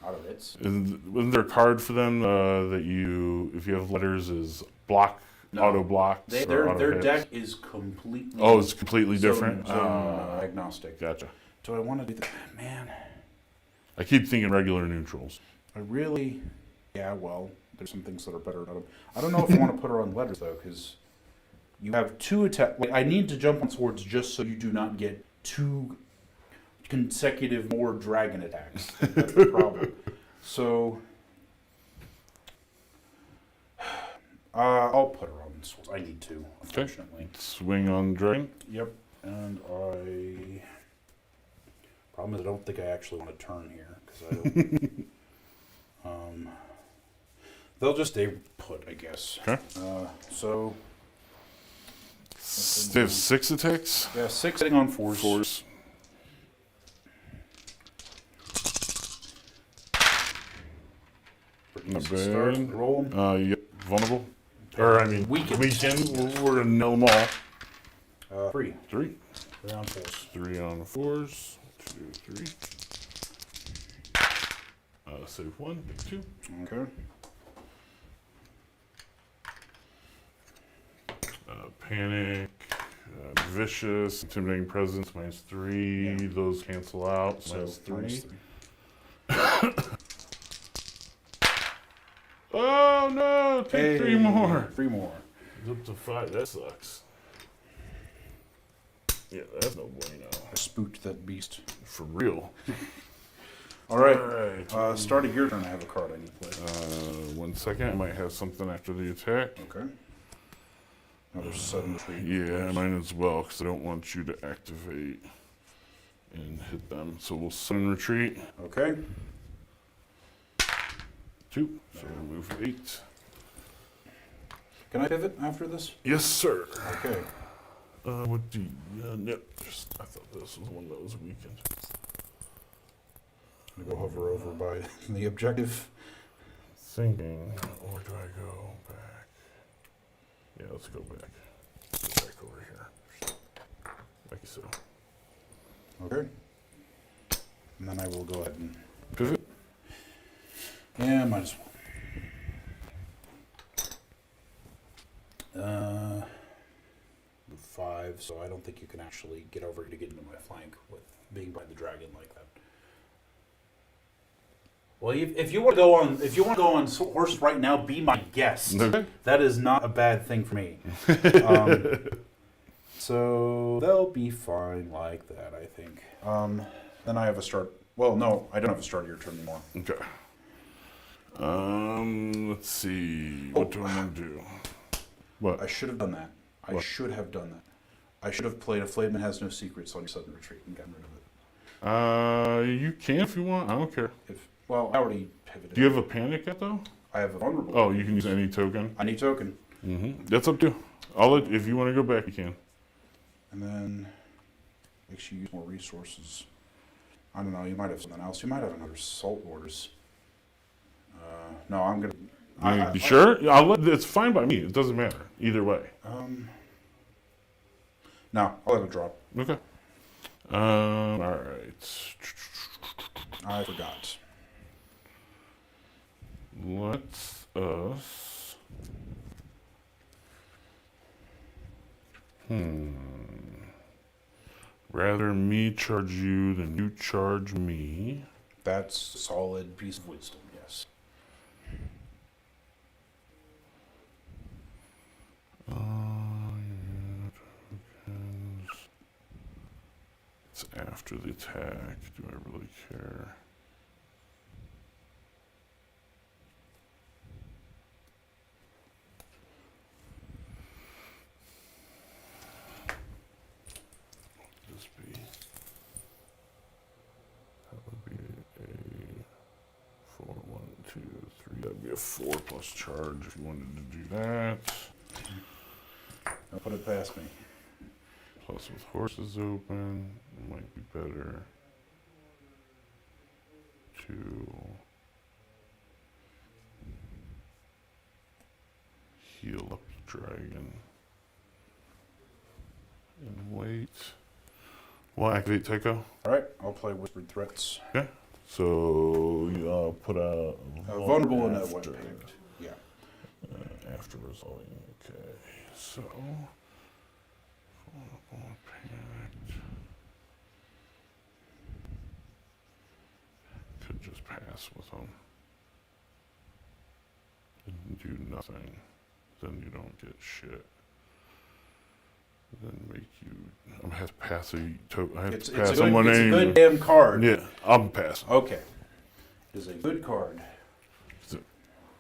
Speaker 3: Auto hits.
Speaker 1: Wasn't there a card for them that you, if you have letters, is block,
Speaker 3: No.
Speaker 1: auto blocks? or auto
Speaker 3: Their
Speaker 1: hits?
Speaker 3: deck is completely.
Speaker 1: Oh, it's completely different?
Speaker 3: Agnostic.
Speaker 1: Gotcha.
Speaker 3: Do I want to do that? Man,
Speaker 1: I keep thinking regular neutrals.
Speaker 3: I really. Yeah, well, there's some things that are better about them. I don't know if I want to put her on letters, though, because you have 2 attack. Like, I need to jump on swords just so you do not get 2 consecutive more dragon attacks. That's the problem. So, I'll put her on swords. I need to, unfortunately.
Speaker 1: Swing on dragon.
Speaker 3: Yep. And problem is, I don't think I actually want to turn here because I don't. They'll just stay put, I guess.
Speaker 1: Okay.
Speaker 3: So
Speaker 1: They have 6 attacks?
Speaker 3: yeah, 6 hitting on 4s.
Speaker 1: 4s. Not
Speaker 3: Start,
Speaker 1: bad.
Speaker 3: roll 'em.
Speaker 1: Yep, vulnerable. Or, I mean,
Speaker 3: Weakened.
Speaker 1: we're going to nail them all.
Speaker 3: 3.
Speaker 1: 3.
Speaker 3: 3 on 4s.
Speaker 1: 3 on 4s. 2, 3. Save 1, 2.
Speaker 3: Okay.
Speaker 1: Panic, vicious, intimidating presence, -3.
Speaker 3: Yeah.
Speaker 1: Those cancel out.
Speaker 3: So
Speaker 1: -3.
Speaker 3: -3.
Speaker 1: Oh no! Take 3 more.
Speaker 3: 3 more.
Speaker 1: It's up to 5. That sucks. Yeah, that's no bueno.
Speaker 3: I spooked that beast.
Speaker 1: For real.
Speaker 3: All right.
Speaker 1: Alright.
Speaker 3: Start of your turn. I have a card I need to play.
Speaker 1: 1 second. I might have something after the attack.
Speaker 3: Okay. Another sudden retreat.
Speaker 1: Yeah, mine as well, because I don't want you to activate and hit them. So we'll sudden retreat.
Speaker 3: Okay.
Speaker 1: 2. So we'll move 8.
Speaker 3: Can I pivot after this?
Speaker 1: Yes, sir.
Speaker 3: Okay.
Speaker 1: What do you... Nope. I thought this was one that was weakened.
Speaker 3: I'm going to go hover over by the objective.
Speaker 1: Thinking, or do I go back? Yeah, let's go back. Go back over here. Like so.
Speaker 3: Okay. And then I will go ahead and...
Speaker 1: Pivot.
Speaker 3: Yeah, might as well. 5, so I don't think you can actually get over to get into my flank with being by the dragon like that. Well, if you want to go on horse right now, be my guest.
Speaker 1: Okay.
Speaker 3: That is not a bad thing for me. So they'll be fine like that, I think. Then I have a start. Well, no, I don't have a start of your turn anymore.
Speaker 1: Okay. Let's see. What do I want to do? What?
Speaker 3: I should have done that. I should have done that. I should have played a Flayed Men Has No Secrets on your sudden retreat and gotten rid of it.
Speaker 1: You can if you want. I don't care.
Speaker 3: Well, I already pivoted.
Speaker 1: Do you have a panic yet, though?
Speaker 3: I have a vulnerable.
Speaker 1: Oh, you can use any token.
Speaker 3: Any token.
Speaker 1: That's up to you. If you want to go back, you can.
Speaker 3: And then makes you use more resources. I don't know. You might have something else. You might have another Salt Wars. No, I'm gonna.
Speaker 1: You sure? It's fine by me. It doesn't matter either way.
Speaker 3: No, I'll let it drop.
Speaker 1: Okay. All right.
Speaker 3: I forgot.
Speaker 1: Let's us. Rather me charge you than you charge me.
Speaker 3: That's a solid piece of wisdom. Yes.
Speaker 1: It's after the attack. Do I really care? What would this be? That would be a 4, 1, 2, 3. That'd be a 4 plus charge if you wanted to do that.
Speaker 3: Don't put it past me.
Speaker 1: Plus with horses open, it might be better to heal up the dragon and wait. We'll activate Tycho.
Speaker 3: All right, I'll play Whispered Threats.
Speaker 1: Okay. So I'll put a
Speaker 3: Vulnerable and a
Speaker 1: after,
Speaker 3: wet pact. Yeah.
Speaker 1: After resolving. Okay. So. Vulnerable pact. Could just pass with them. And do nothing. Then you don't get shit. Then make you. I have to pass a token. I have to pass someone
Speaker 3: it's
Speaker 1: name.
Speaker 3: a good damn card.
Speaker 1: Yeah, I'm passing.
Speaker 3: Okay. It is a good card.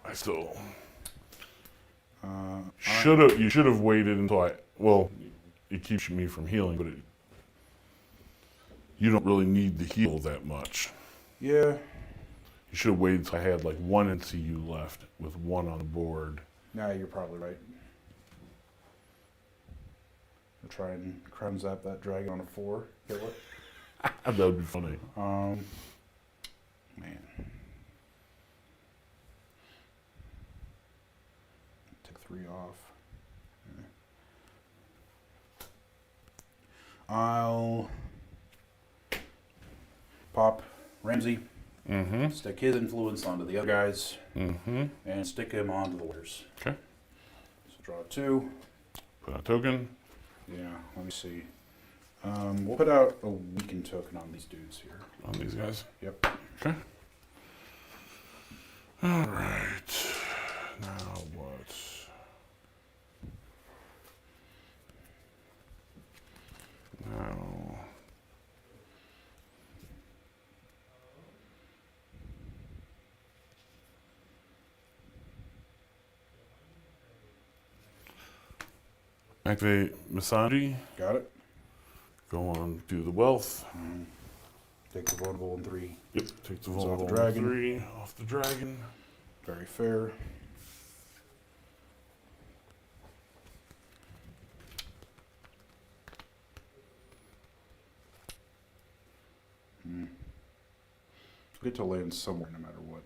Speaker 1: I still
Speaker 3: Should have.
Speaker 1: You should have waited until I. Well, it keeps me from healing, but you don't really need the heal that much.
Speaker 3: Yeah.
Speaker 1: You should have waited until I had like 1 NCU left with 1 on the board.
Speaker 3: Nah, you're probably right. I'll try and crown zap that dragon on a 4. Kill it.
Speaker 1: That would be funny.
Speaker 3: Man. Took 3 off. Yeah. I'll pop Ramsay. Stick his influence onto the other guys. And stick him onto the warriors.
Speaker 1: Okay.
Speaker 3: So draw 2.
Speaker 1: Put a token.
Speaker 3: Yeah, let me see. We'll put out a weakened token on these dudes here.
Speaker 1: On these guys.
Speaker 3: Yep.
Speaker 1: Okay. All right. Now what? Now. Activate Missandei.
Speaker 3: Got it.
Speaker 1: Go on, do the wealth.
Speaker 3: Take the vulnerable in 3.
Speaker 1: Yep, take the
Speaker 3: Off the
Speaker 1: vulnerable
Speaker 3: dragon.
Speaker 1: 3 off the dragon.
Speaker 3: Very fair. Get to land somewhere no matter what.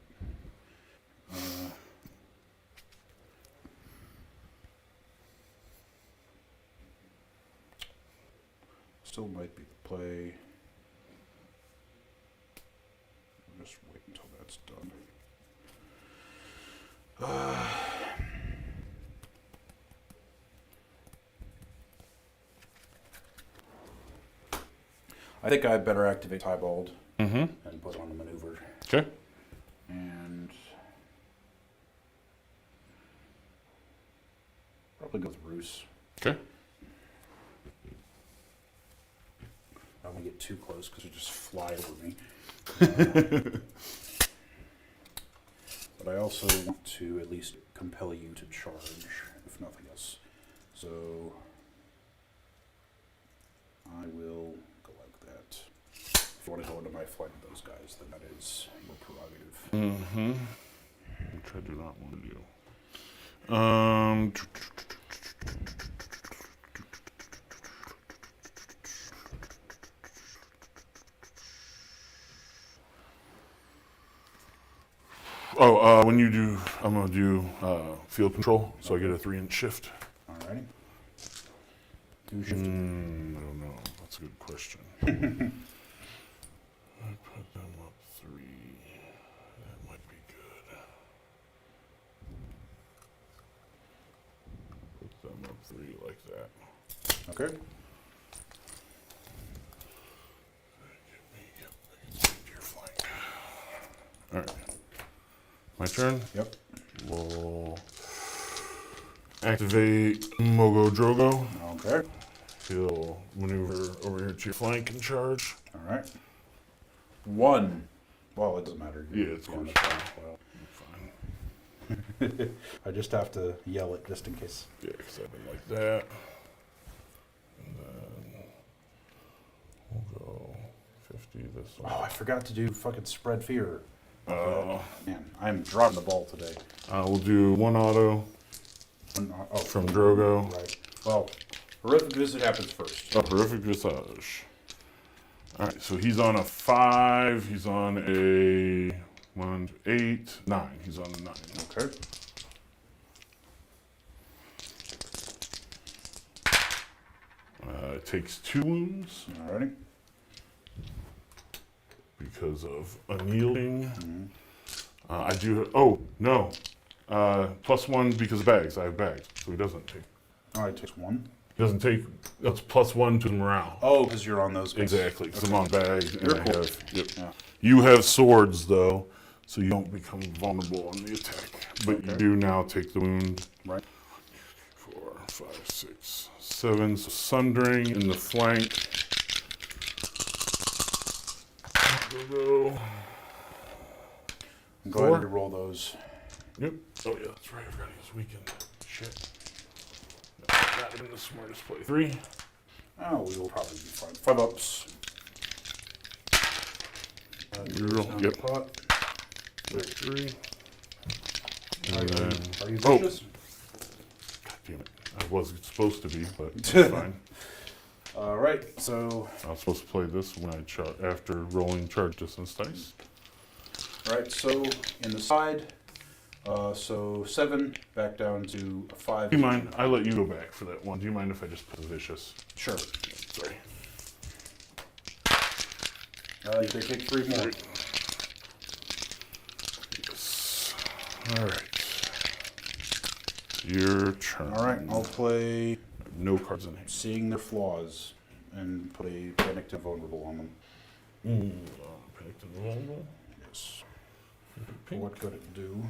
Speaker 3: Still might be the play. I'll just wait until that's done. I think I better activate Tybald and put on a maneuver.
Speaker 1: Okay.
Speaker 3: And probably go with Roose.
Speaker 1: Okay.
Speaker 3: I don't want to get too close because it just fly over me. But I also want to at least compel you to charge, if nothing else. So I will go like that. If you want to go into my fight with those guys, then that is your prerogative.
Speaker 1: Mm-hmm. Which I do not want to do. When you do, I'm going to do field control, so I get a 3-inch shift.
Speaker 3: Alrighty. Who's shifted?
Speaker 1: I don't know. That's a good question. I put them up 3. That might be good. Put them up 3 like that.
Speaker 3: Okay.
Speaker 1: Your flank. All right. My turn.
Speaker 3: Yep.
Speaker 1: We'll activate Mogo Drogo.
Speaker 3: Okay.
Speaker 1: He'll maneuver over here to your flank and charge.
Speaker 3: All right. 1. Well, it doesn't matter.
Speaker 1: Yeah, it's
Speaker 3: going
Speaker 1: cool.
Speaker 3: to
Speaker 1: Fine.
Speaker 3: I just have to yell it just in case.
Speaker 1: Yeah, because I've been like that. And then we'll go 50 this way.
Speaker 3: Oh, I forgot to do fucking spread fear.
Speaker 1: Oh.
Speaker 3: Man, I'm dropping the ball today.
Speaker 1: We'll do 1 auto
Speaker 3: Oh,
Speaker 1: from Drogo.
Speaker 3: right. Well, horrific visit happens first.
Speaker 1: Oh, horrific visage. Alright, so he's on a 5. He's on a 1, 8, 9. He's on a 9.
Speaker 3: Okay.
Speaker 1: It takes 2 wounds
Speaker 3: Alrighty.
Speaker 1: because of unyielding.
Speaker 3: Mm-hmm.
Speaker 1: I do. Oh, no. +1 because of bags. I have bags, so he doesn't take.
Speaker 3: Alright, takes 1.
Speaker 1: He doesn't take. That's +1 to morale.
Speaker 3: Oh, because you're on those guys.
Speaker 1: Exactly, because I'm on bags. And
Speaker 3: You're
Speaker 1: I
Speaker 3: cool.
Speaker 1: have, yep.
Speaker 3: Yeah.
Speaker 1: You have swords, though, so you don't become vulnerable on the attack. But you
Speaker 3: Okay.
Speaker 1: do now take the wound.
Speaker 3: Right.
Speaker 1: 4, 5, 6, 7. So sundering in the flank. Go.
Speaker 3: Go ahead
Speaker 1: 4.
Speaker 3: and roll those.
Speaker 1: Yep. Oh, yeah, that's right. I forgot he was weakened. Shit. That would have been the smartest play. 3.
Speaker 3: Oh, we will probably be fine. 5 ups.
Speaker 1: You roll.
Speaker 3: Down
Speaker 1: Yep.
Speaker 3: the pot.
Speaker 1: 3.
Speaker 3: Are
Speaker 1: And
Speaker 3: you,
Speaker 1: then.
Speaker 3: are you
Speaker 1: Oh.
Speaker 3: vicious?
Speaker 1: God damn it. I wasn't supposed to be, but it's fine.
Speaker 3: Alright, so.
Speaker 1: I was supposed to play this when after rolling charge distance dice.
Speaker 3: Alright, so in the side, so 7 back down to a 5.
Speaker 1: Do you mind? I let you go back for that one. Do you mind if I just put vicious?
Speaker 3: Sure.
Speaker 1: Sorry.
Speaker 3: You can take 3 more.
Speaker 1: Yes. All right. Your turn.
Speaker 3: Alright, I'll play
Speaker 1: No cards in hand.
Speaker 3: Seeing Their Flaws and put a Panicked and Vulnerable on them.
Speaker 1: Panicked and vulnerable.
Speaker 3: Yes.
Speaker 1: Pink.
Speaker 3: What could it do?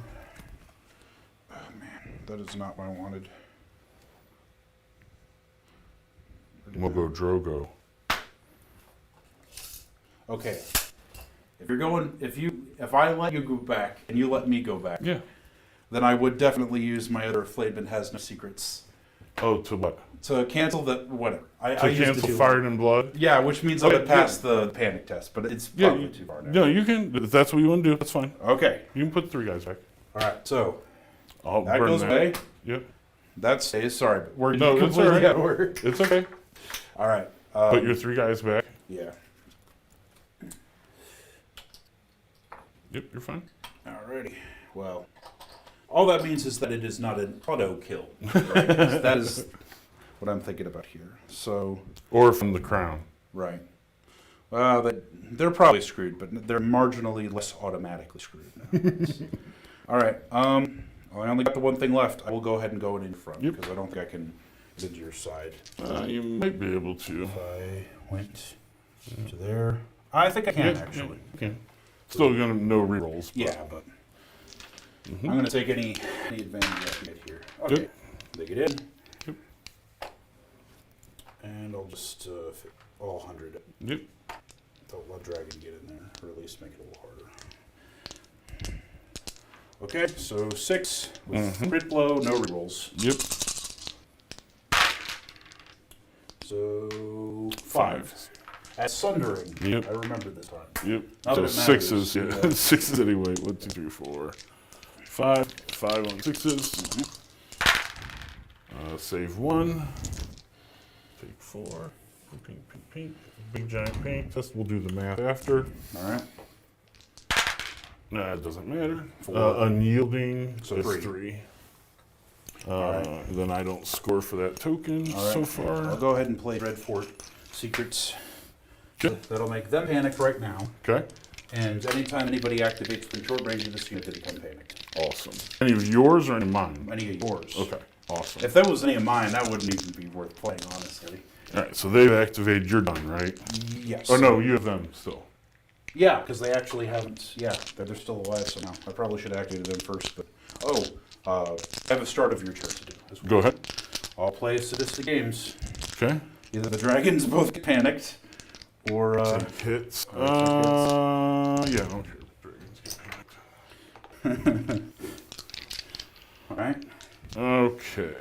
Speaker 3: Oh man, that is not what I wanted.
Speaker 1: Mogo Drogo.
Speaker 3: Okay. If I let you go back and you let me go back,
Speaker 1: Yeah.
Speaker 3: then I would definitely use my other Flayed Men Has No Secrets
Speaker 1: Oh, to what?
Speaker 3: to cancel that. Whatever. I
Speaker 1: To
Speaker 3: used
Speaker 1: cancel
Speaker 3: do
Speaker 1: Fired in Blood?
Speaker 3: Yeah, which means
Speaker 1: Okay,
Speaker 3: I'm gonna pass the panic test, but it's
Speaker 1: Yeah,
Speaker 3: probably too far now.
Speaker 1: No, you can. If that's what you want to do, that's fine.
Speaker 3: Okay.
Speaker 1: You can put 3 guys back.
Speaker 3: All right. So
Speaker 1: I'll
Speaker 3: that
Speaker 1: burn
Speaker 3: goes
Speaker 1: that.
Speaker 3: away.
Speaker 1: Yep.
Speaker 3: That stays. Sorry, but we're
Speaker 1: No, it's
Speaker 3: completely
Speaker 1: all right.
Speaker 3: out of order.
Speaker 1: It's okay.
Speaker 3: All right.
Speaker 1: Put your 3 guys back.
Speaker 3: Yeah.
Speaker 1: Yep, you're fine.
Speaker 3: Alrighty. Well, all that means is that it is not an auto kill. Right? 'Cause that is what I'm thinking about here. So,
Speaker 1: Or from the crown.
Speaker 3: right. They're probably screwed, but they're marginally less automatically screwed now. All right. I only got the one thing left. I will go ahead and go in front
Speaker 1: Yep.
Speaker 3: because I don't think I can get into your side.
Speaker 1: You might be able to.
Speaker 3: If I went to there, I think I can actually.
Speaker 1: Okay. Still gonna no rerolls. But.
Speaker 3: Yeah, but
Speaker 1: Mhm.
Speaker 3: I'm going to take any advantage I can get here. Okay,
Speaker 1: Yep.
Speaker 3: they get in.
Speaker 1: Yep.
Speaker 3: And I'll just fit all 100.
Speaker 1: Yep.
Speaker 3: Don't let Dragon get in there, or at least make it a little harder. Okay, so 6 with crit blow, no rerolls.
Speaker 1: Yep.
Speaker 3: So 5. At Sundering.
Speaker 1: Yep.
Speaker 3: I remember this time.
Speaker 1: Yep.
Speaker 3: Not
Speaker 1: So
Speaker 3: that it matters.
Speaker 1: 6s. Yeah. 6s anyway. 1, 2, 3, 4, 5. 5 on 6s. Save 1. Take 4. Pink, pink, pink. Big giant pink. Test. We'll do the math after.
Speaker 3: All right.
Speaker 1: Nah, it doesn't matter.
Speaker 3: 4.
Speaker 1: Unyielding.
Speaker 3: So
Speaker 1: is
Speaker 3: 3.
Speaker 1: 3.
Speaker 3: Right.
Speaker 1: Then I don't score for that token
Speaker 3: All right.
Speaker 1: so far.
Speaker 3: I'll go ahead and play Dreadfort Secrets.
Speaker 1: Okay.
Speaker 3: That'll make them panicked right now.
Speaker 1: Okay.
Speaker 3: And anytime anybody activates the short range of this unit, they become panicked.
Speaker 1: Awesome. Any of yours or any of mine?
Speaker 3: Any of yours.
Speaker 1: Okay. Awesome.
Speaker 3: If that was any of mine, that wouldn't even be worth playing, honestly.
Speaker 1: All right. So they've activated. You're done, right?
Speaker 3: Yes.
Speaker 1: Oh no, you have them still.
Speaker 3: Yeah, because they actually haven't. Yeah, they're still alive somehow. I probably should have activated them first, but I have a start of your turn to do as well.
Speaker 1: Go ahead.
Speaker 3: I'll play Sadistic Games.
Speaker 1: Okay.
Speaker 3: Either the dragons both get panicked, or
Speaker 1: Hits.
Speaker 3: Oh, it's
Speaker 1: Yeah. I don't care. Dragons get packed.
Speaker 3: all right.
Speaker 1: Okay.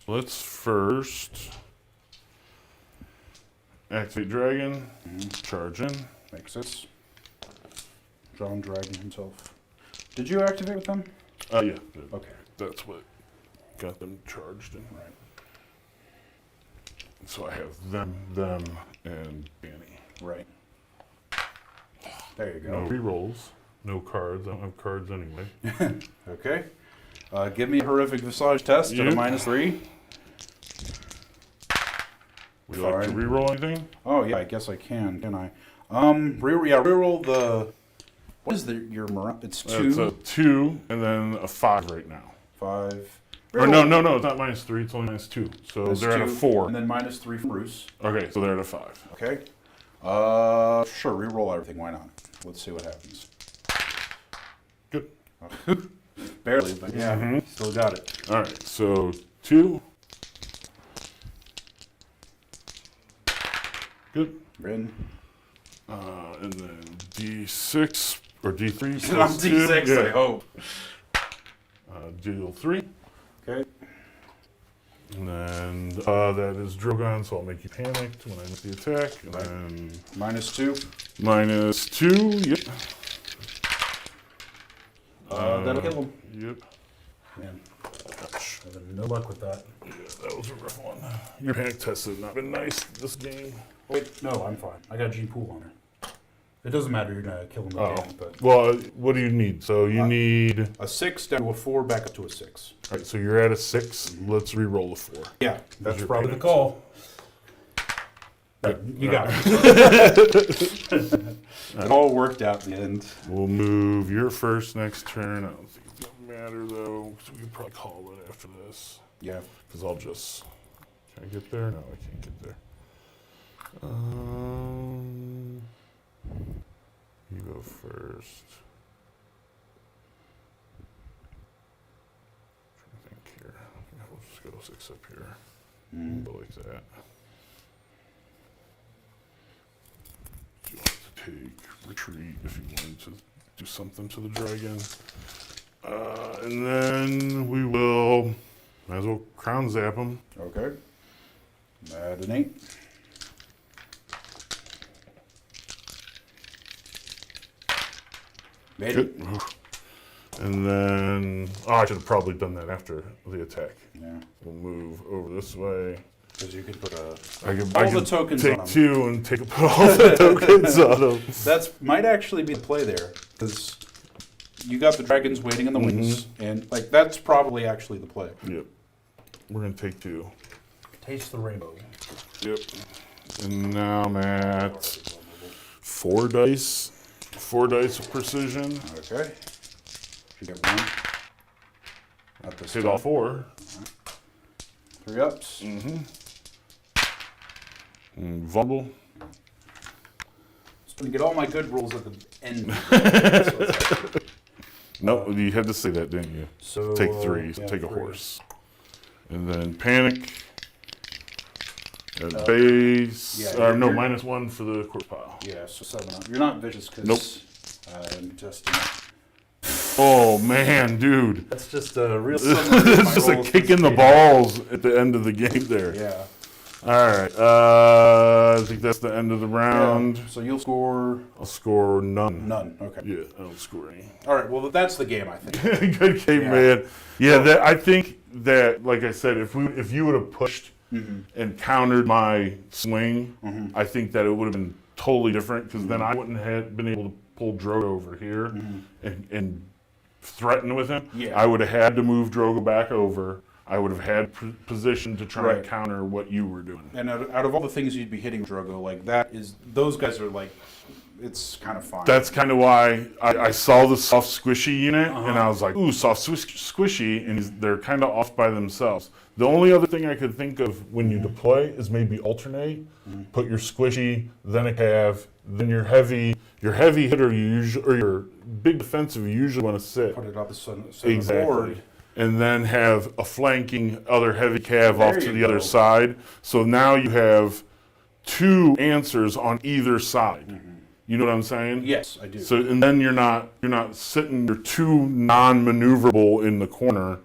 Speaker 1: Let's first activate dragon. Charge in.
Speaker 3: Makes sense. John Dragon himself. Did you activate with them?
Speaker 1: Yeah.
Speaker 3: Okay.
Speaker 1: That's what got them charged in.
Speaker 3: Right.
Speaker 1: So I have them, and Danny.
Speaker 3: Right. There you
Speaker 1: No
Speaker 3: go.
Speaker 1: rerolls. No cards. I don't have cards anyway.
Speaker 3: Okay. Give me a horrific visage test at a
Speaker 1: Yep.
Speaker 3: -3.
Speaker 1: Would you like to
Speaker 3: Fine.
Speaker 1: reroll anything?
Speaker 3: Oh yeah, I guess I can I? Reroll the. What is your It's 2,
Speaker 1: It's a 2 and then a 5 right now.
Speaker 3: 5.
Speaker 1: Or no, it's not -3. It's only -2. So
Speaker 3: That's
Speaker 1: they're at a
Speaker 3: 2,
Speaker 1: 4.
Speaker 3: and then -3 from Roose.
Speaker 1: Okay, so they're at a 5.
Speaker 3: Okay. Sure. Reroll everything. Why not? Let's see what happens.
Speaker 1: Good.
Speaker 3: Barely, but yeah,
Speaker 1: Mhm.
Speaker 3: still got it.
Speaker 1: All right, so 2. Good.
Speaker 3: Rin.
Speaker 1: And then D6 or D3.
Speaker 3: I'm
Speaker 1: plus
Speaker 3: D6.
Speaker 1: 2.
Speaker 3: I
Speaker 1: Yeah.
Speaker 3: hope.
Speaker 1: Deal 3.
Speaker 3: Okay.
Speaker 1: And then that is Drogon, so I'll make you panicked when I make the attack. And
Speaker 3: Right.
Speaker 1: then
Speaker 3: -2.
Speaker 1: -2. Yep.
Speaker 3: That'll kill him.
Speaker 1: Yep.
Speaker 3: Man,
Speaker 1: Ouch.
Speaker 3: having no luck with that.
Speaker 1: Yeah, that was a rough one. Your panic test has not been nice this game.
Speaker 3: Wait, no, I'm fine. I got Jeyne Poole on her. It doesn't matter. You're gonna kill him
Speaker 1: Oh,
Speaker 3: again, but
Speaker 1: well, what do you need? So you need.
Speaker 3: a 6 down to a 4, back up to a 6.
Speaker 1: All right, so you're at a 6. Let's re-roll a 4.
Speaker 3: Yeah, that's
Speaker 1: your
Speaker 3: probably the
Speaker 1: panic?
Speaker 3: call.
Speaker 1: Good.
Speaker 3: You got it. It all worked out in the end.
Speaker 1: We'll move your first next turn. I don't think it's gonna matter though, so we can probably call it after this.
Speaker 3: Yeah.
Speaker 1: Because I'll just. Can I get there? No, I can't get there. You go first. Trying to think here. Yeah, we'll just go 6 up here. Go like that. You want to take retreat if you wanted to do something to the dragon. And then we will. Might as well crown zap him.
Speaker 3: Okay. Add an 8. Made it.
Speaker 1: Good. And then, I should have probably done that after the attack.
Speaker 3: Yeah.
Speaker 1: We'll move over this way.
Speaker 3: Because you could put
Speaker 1: I could,
Speaker 3: all
Speaker 1: I
Speaker 3: the
Speaker 1: could
Speaker 3: tokens
Speaker 1: take
Speaker 3: on 'em.
Speaker 1: 2 and put all the tokens on them.
Speaker 3: That's might actually be the play there, because you got the dragons waiting in the wings, and like that's probably actually the play.
Speaker 1: Yep. We're gonna take 2.
Speaker 3: Taste the rainbow.
Speaker 1: Yep. And now I'm at 4 dice. 4 dice of precision.
Speaker 3: Okay. You get 1. Not this
Speaker 1: Hit
Speaker 3: time.
Speaker 1: all 4.
Speaker 3: 3 ups.
Speaker 1: And vulnerable.
Speaker 3: So to get all my good rolls at the end. So it's like-
Speaker 1: No, you had to say that, didn't you?
Speaker 3: so
Speaker 1: Take 3.
Speaker 3: yeah,
Speaker 1: Take a
Speaker 3: 3.
Speaker 1: horse. And then panic. At base.
Speaker 3: yeah,
Speaker 1: No,
Speaker 3: you're-
Speaker 1: -1 for the corpse pile.
Speaker 3: Yeah, so 7 up. You're not vicious because
Speaker 1: Nope.
Speaker 3: I'm testing.
Speaker 1: Oh man, dude.
Speaker 3: That's just a real.
Speaker 1: It's just a kick in the balls at the end of the game there.
Speaker 3: Yeah.
Speaker 1: All right. I think that's the end of the round.
Speaker 3: Yeah. So you'll score.
Speaker 1: I'll score none.
Speaker 3: None. Okay.
Speaker 1: Yeah, I don't score any.
Speaker 3: All right. Well, that's the game, I think.
Speaker 1: Good game, man. Yeah, I think that, like I said, if you would have pushed and countered my swing, I think that it would have been totally different, because then I wouldn't have been able to pull Drogo over here and threaten with him.
Speaker 3: Yeah.
Speaker 1: I would have had to move Drogo back over. I would have had position to try and counter what you were doing.
Speaker 3: And out of all the things you'd be hitting Drogo, like those guys are like, it's kind of fine.
Speaker 1: That's kind of why I saw the soft squishy unit, and I was like, ooh, soft squishy, and they're kind of off by themselves. The only other thing I could think of when you deploy is maybe alternate. Put your squishy, then a cav, then your heavy hitter, or your big defensive, you usually want to sit.
Speaker 3: Put it up the center
Speaker 1: Exactly.
Speaker 3: board.
Speaker 1: And then have a flanking other heavy cav
Speaker 3: There
Speaker 1: off to
Speaker 3: you
Speaker 1: the
Speaker 3: go.
Speaker 1: other side. So now you have two answers on either side. You know what I'm saying?
Speaker 3: Yes, I do.
Speaker 1: So and then you're not sitting. You're too non-maneuverable in the corner,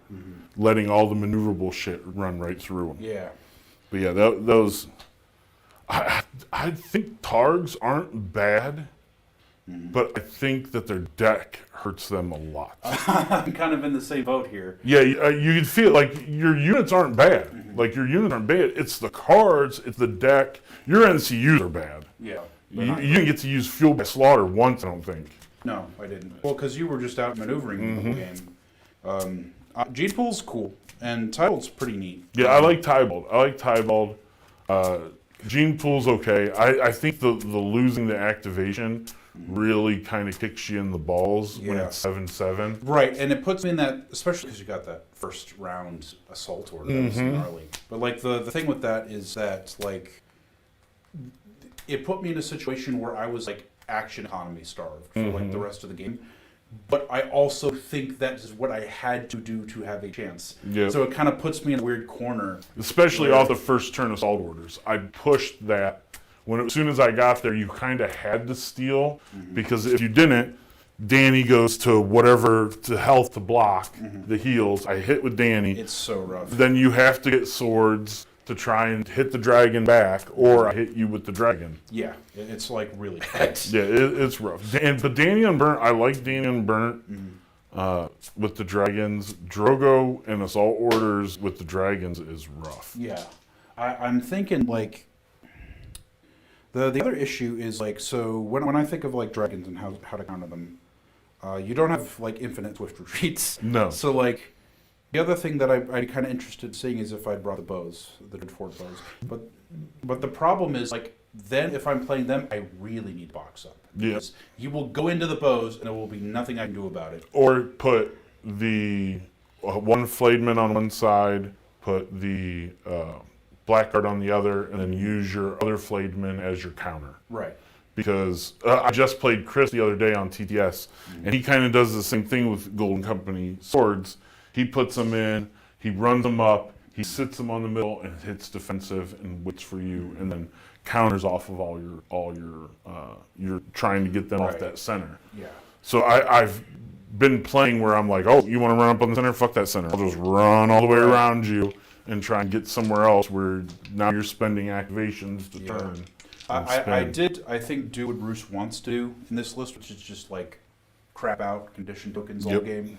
Speaker 1: letting all the maneuverable shit run right through them.
Speaker 3: Yeah.
Speaker 1: But yeah, those. I think Targs aren't bad, but I think that their deck hurts them a lot.
Speaker 3: I'm kind of in the same boat here.
Speaker 1: Yeah, you'd feel like your units aren't bad. Like your units aren't bad. It's the cards, it's the deck. Your NCUs are bad.
Speaker 3: Yeah.
Speaker 1: You didn't get to use Fuel by Slaughter once, I don't think.
Speaker 3: No, I didn't. Well, because you were just out maneuvering the whole game. Jeyne Poole's cool, and Tybald's pretty neat.
Speaker 1: Yeah, I like Tybald. Jeyne Poole's okay. I think the losing the activation really kind of kicks you in the balls when it's 7-7.
Speaker 3: Right, and it puts me in that, especially because you got that first round assault order that was gnarly. But like the thing with that is that like it put me in a situation where I was like action economy starved for like the rest of the game. But I also think that is what I had to do to have a chance.
Speaker 1: Yep.
Speaker 3: So it kind of puts me in a weird corner.
Speaker 1: Especially off the first turn assault orders. I pushed that. As soon as I got there, you kind of had to steal, because if you didn't, Danny goes to whatever, to health to block the heals. I hit with Danny.
Speaker 3: It's so rough.
Speaker 1: Then you have to get swords to try and hit the dragon back, or I hit you with the dragon.
Speaker 3: Yeah, it's like really bad.
Speaker 1: Yeah, it's rough. But Danny Unburnt, I like Danny Unburnt with the dragons. Drogo and assault orders with the dragons is rough.
Speaker 3: Yeah, I'm thinking like the other issue is like, so when I think of like dragons and how to counter them, you don't have like infinite swift retreats.
Speaker 1: No.
Speaker 3: So like the other thing that I'd kind of interested in seeing is if I'd brought the bows, the Dreadfort bows. But the problem is like then if I'm playing them, I really need to box up. Because you will go into the bows and there will be nothing I can do about it.
Speaker 1: Or put the one Flayed Men on one side, put the Blackguard on the other, and then use your other Flayed Men as your counter.
Speaker 3: Right.
Speaker 1: Because I just played Chris the other day on TTS, and he kind of does the same thing with Golden Company swords. He puts them in, he runs them up, he sits them on the middle and hits defensive and waits for you, and then counters off of all your you're trying to get them off that center.
Speaker 3: Yeah.
Speaker 1: So I've been playing where I'm like, oh, you want to run up on the center? Fuck that center. I'll just run all the way around you and try and get somewhere else where now you're spending activations to turn.
Speaker 3: I think do what Roose wants to do in this list, which is just like crap out condition tokens all game.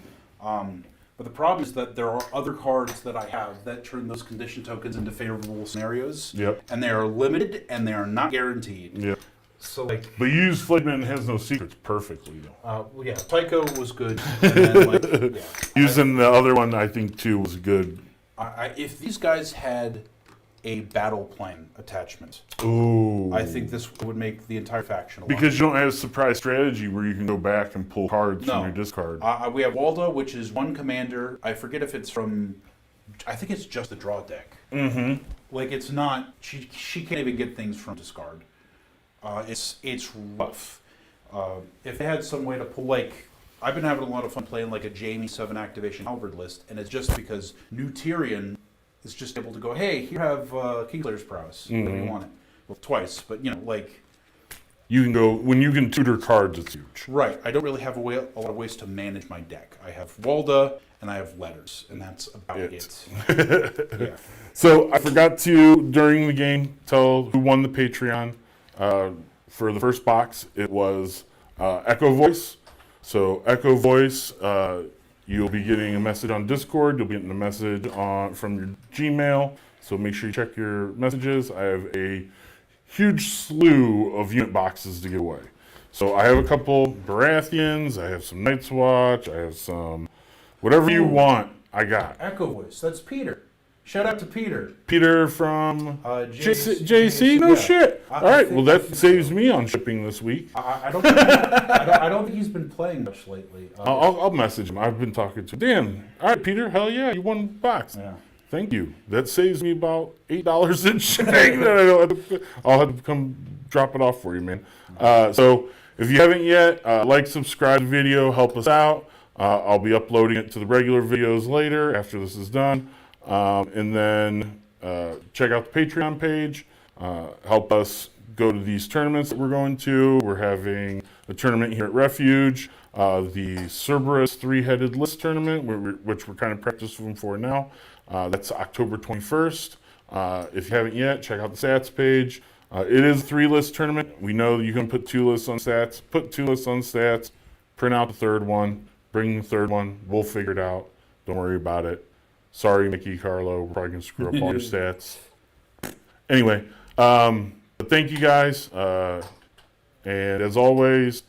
Speaker 3: But the problem is that there are other cards that I have that turn those condition tokens into favorable scenarios. And they are limited and they are not guaranteed. So like,
Speaker 1: but you use Flayed Men Has No Secrets perfectly though.
Speaker 3: Well, yeah, Tycho was good. And then, like,
Speaker 1: Using the other one, I think too was good.
Speaker 3: If these guys had a battle plan attachment,
Speaker 1: ooh,
Speaker 3: I think this would make the entire faction a lot
Speaker 1: because you don't have a surprise strategy where you can go back and pull cards from your discard.
Speaker 3: We have Walda, which is one commander. I forget if it's from. I think it's just the draw deck. Like it's not. She can't even get things from discard. It's rough. If they had some way to pull, like, I've been having a lot of fun playing like a Jaime 7 activation halberd list, and it's just because New Tyrion is just able to go, hey, here have Kingslayer's prowess. You want it? Well, twice, but you know, like,
Speaker 1: You can go when you can tutor cards. It's huge.
Speaker 3: Right. I don't really have a lot of ways to manage my deck. I have Walda and I have letters, and that's about it. Yeah.
Speaker 1: So I forgot to during the game tell who won the Patreon. For the first box, it was Echo Voice. So Echo Voice, you'll be getting a message on Discord. You'll be getting a message from your Gmail. So make sure you check your messages. I have a huge slew of unit boxes to give away. So I have a couple Baratheons, I have some Night's Watch, I have some whatever you want, I got.
Speaker 3: Echo Voice. That's Peter. Shout out to Peter.
Speaker 1: Peter from JC? No
Speaker 3: yeah.
Speaker 1: shit. All right, well that saves me on shipping this week.
Speaker 3: I don't think I don't think he's been playing much lately.
Speaker 1: I'll message him. I've been talking to him. Dan. All right, Peter, hell yeah, you won a box.
Speaker 3: Yeah.
Speaker 1: Thank you. That saves me about $8 in shipping. That I'll have to come drop it off for you, man. So if you haven't yet, like, subscribe to the video, help us out. I'll be uploading it to the regular videos later after this is done. And then check out the Patreon page. Help us go to these tournaments that we're going to. We're having a tournament here at Refuge, the Cerberus three-headed list tournament, which we're kind of practicing for now. That's October 21st. If you haven't yet, check out the stats page. It is a 3-list tournament. We know you can put 2 lists on stats. Put 2 lists on stats. Print out the third one. Bring the third one. We'll figure it out. Don't worry about it. Sorry, Mickey, Carlo. We're probably going to screw up all your stats. Anyway, but thank you guys. And as always,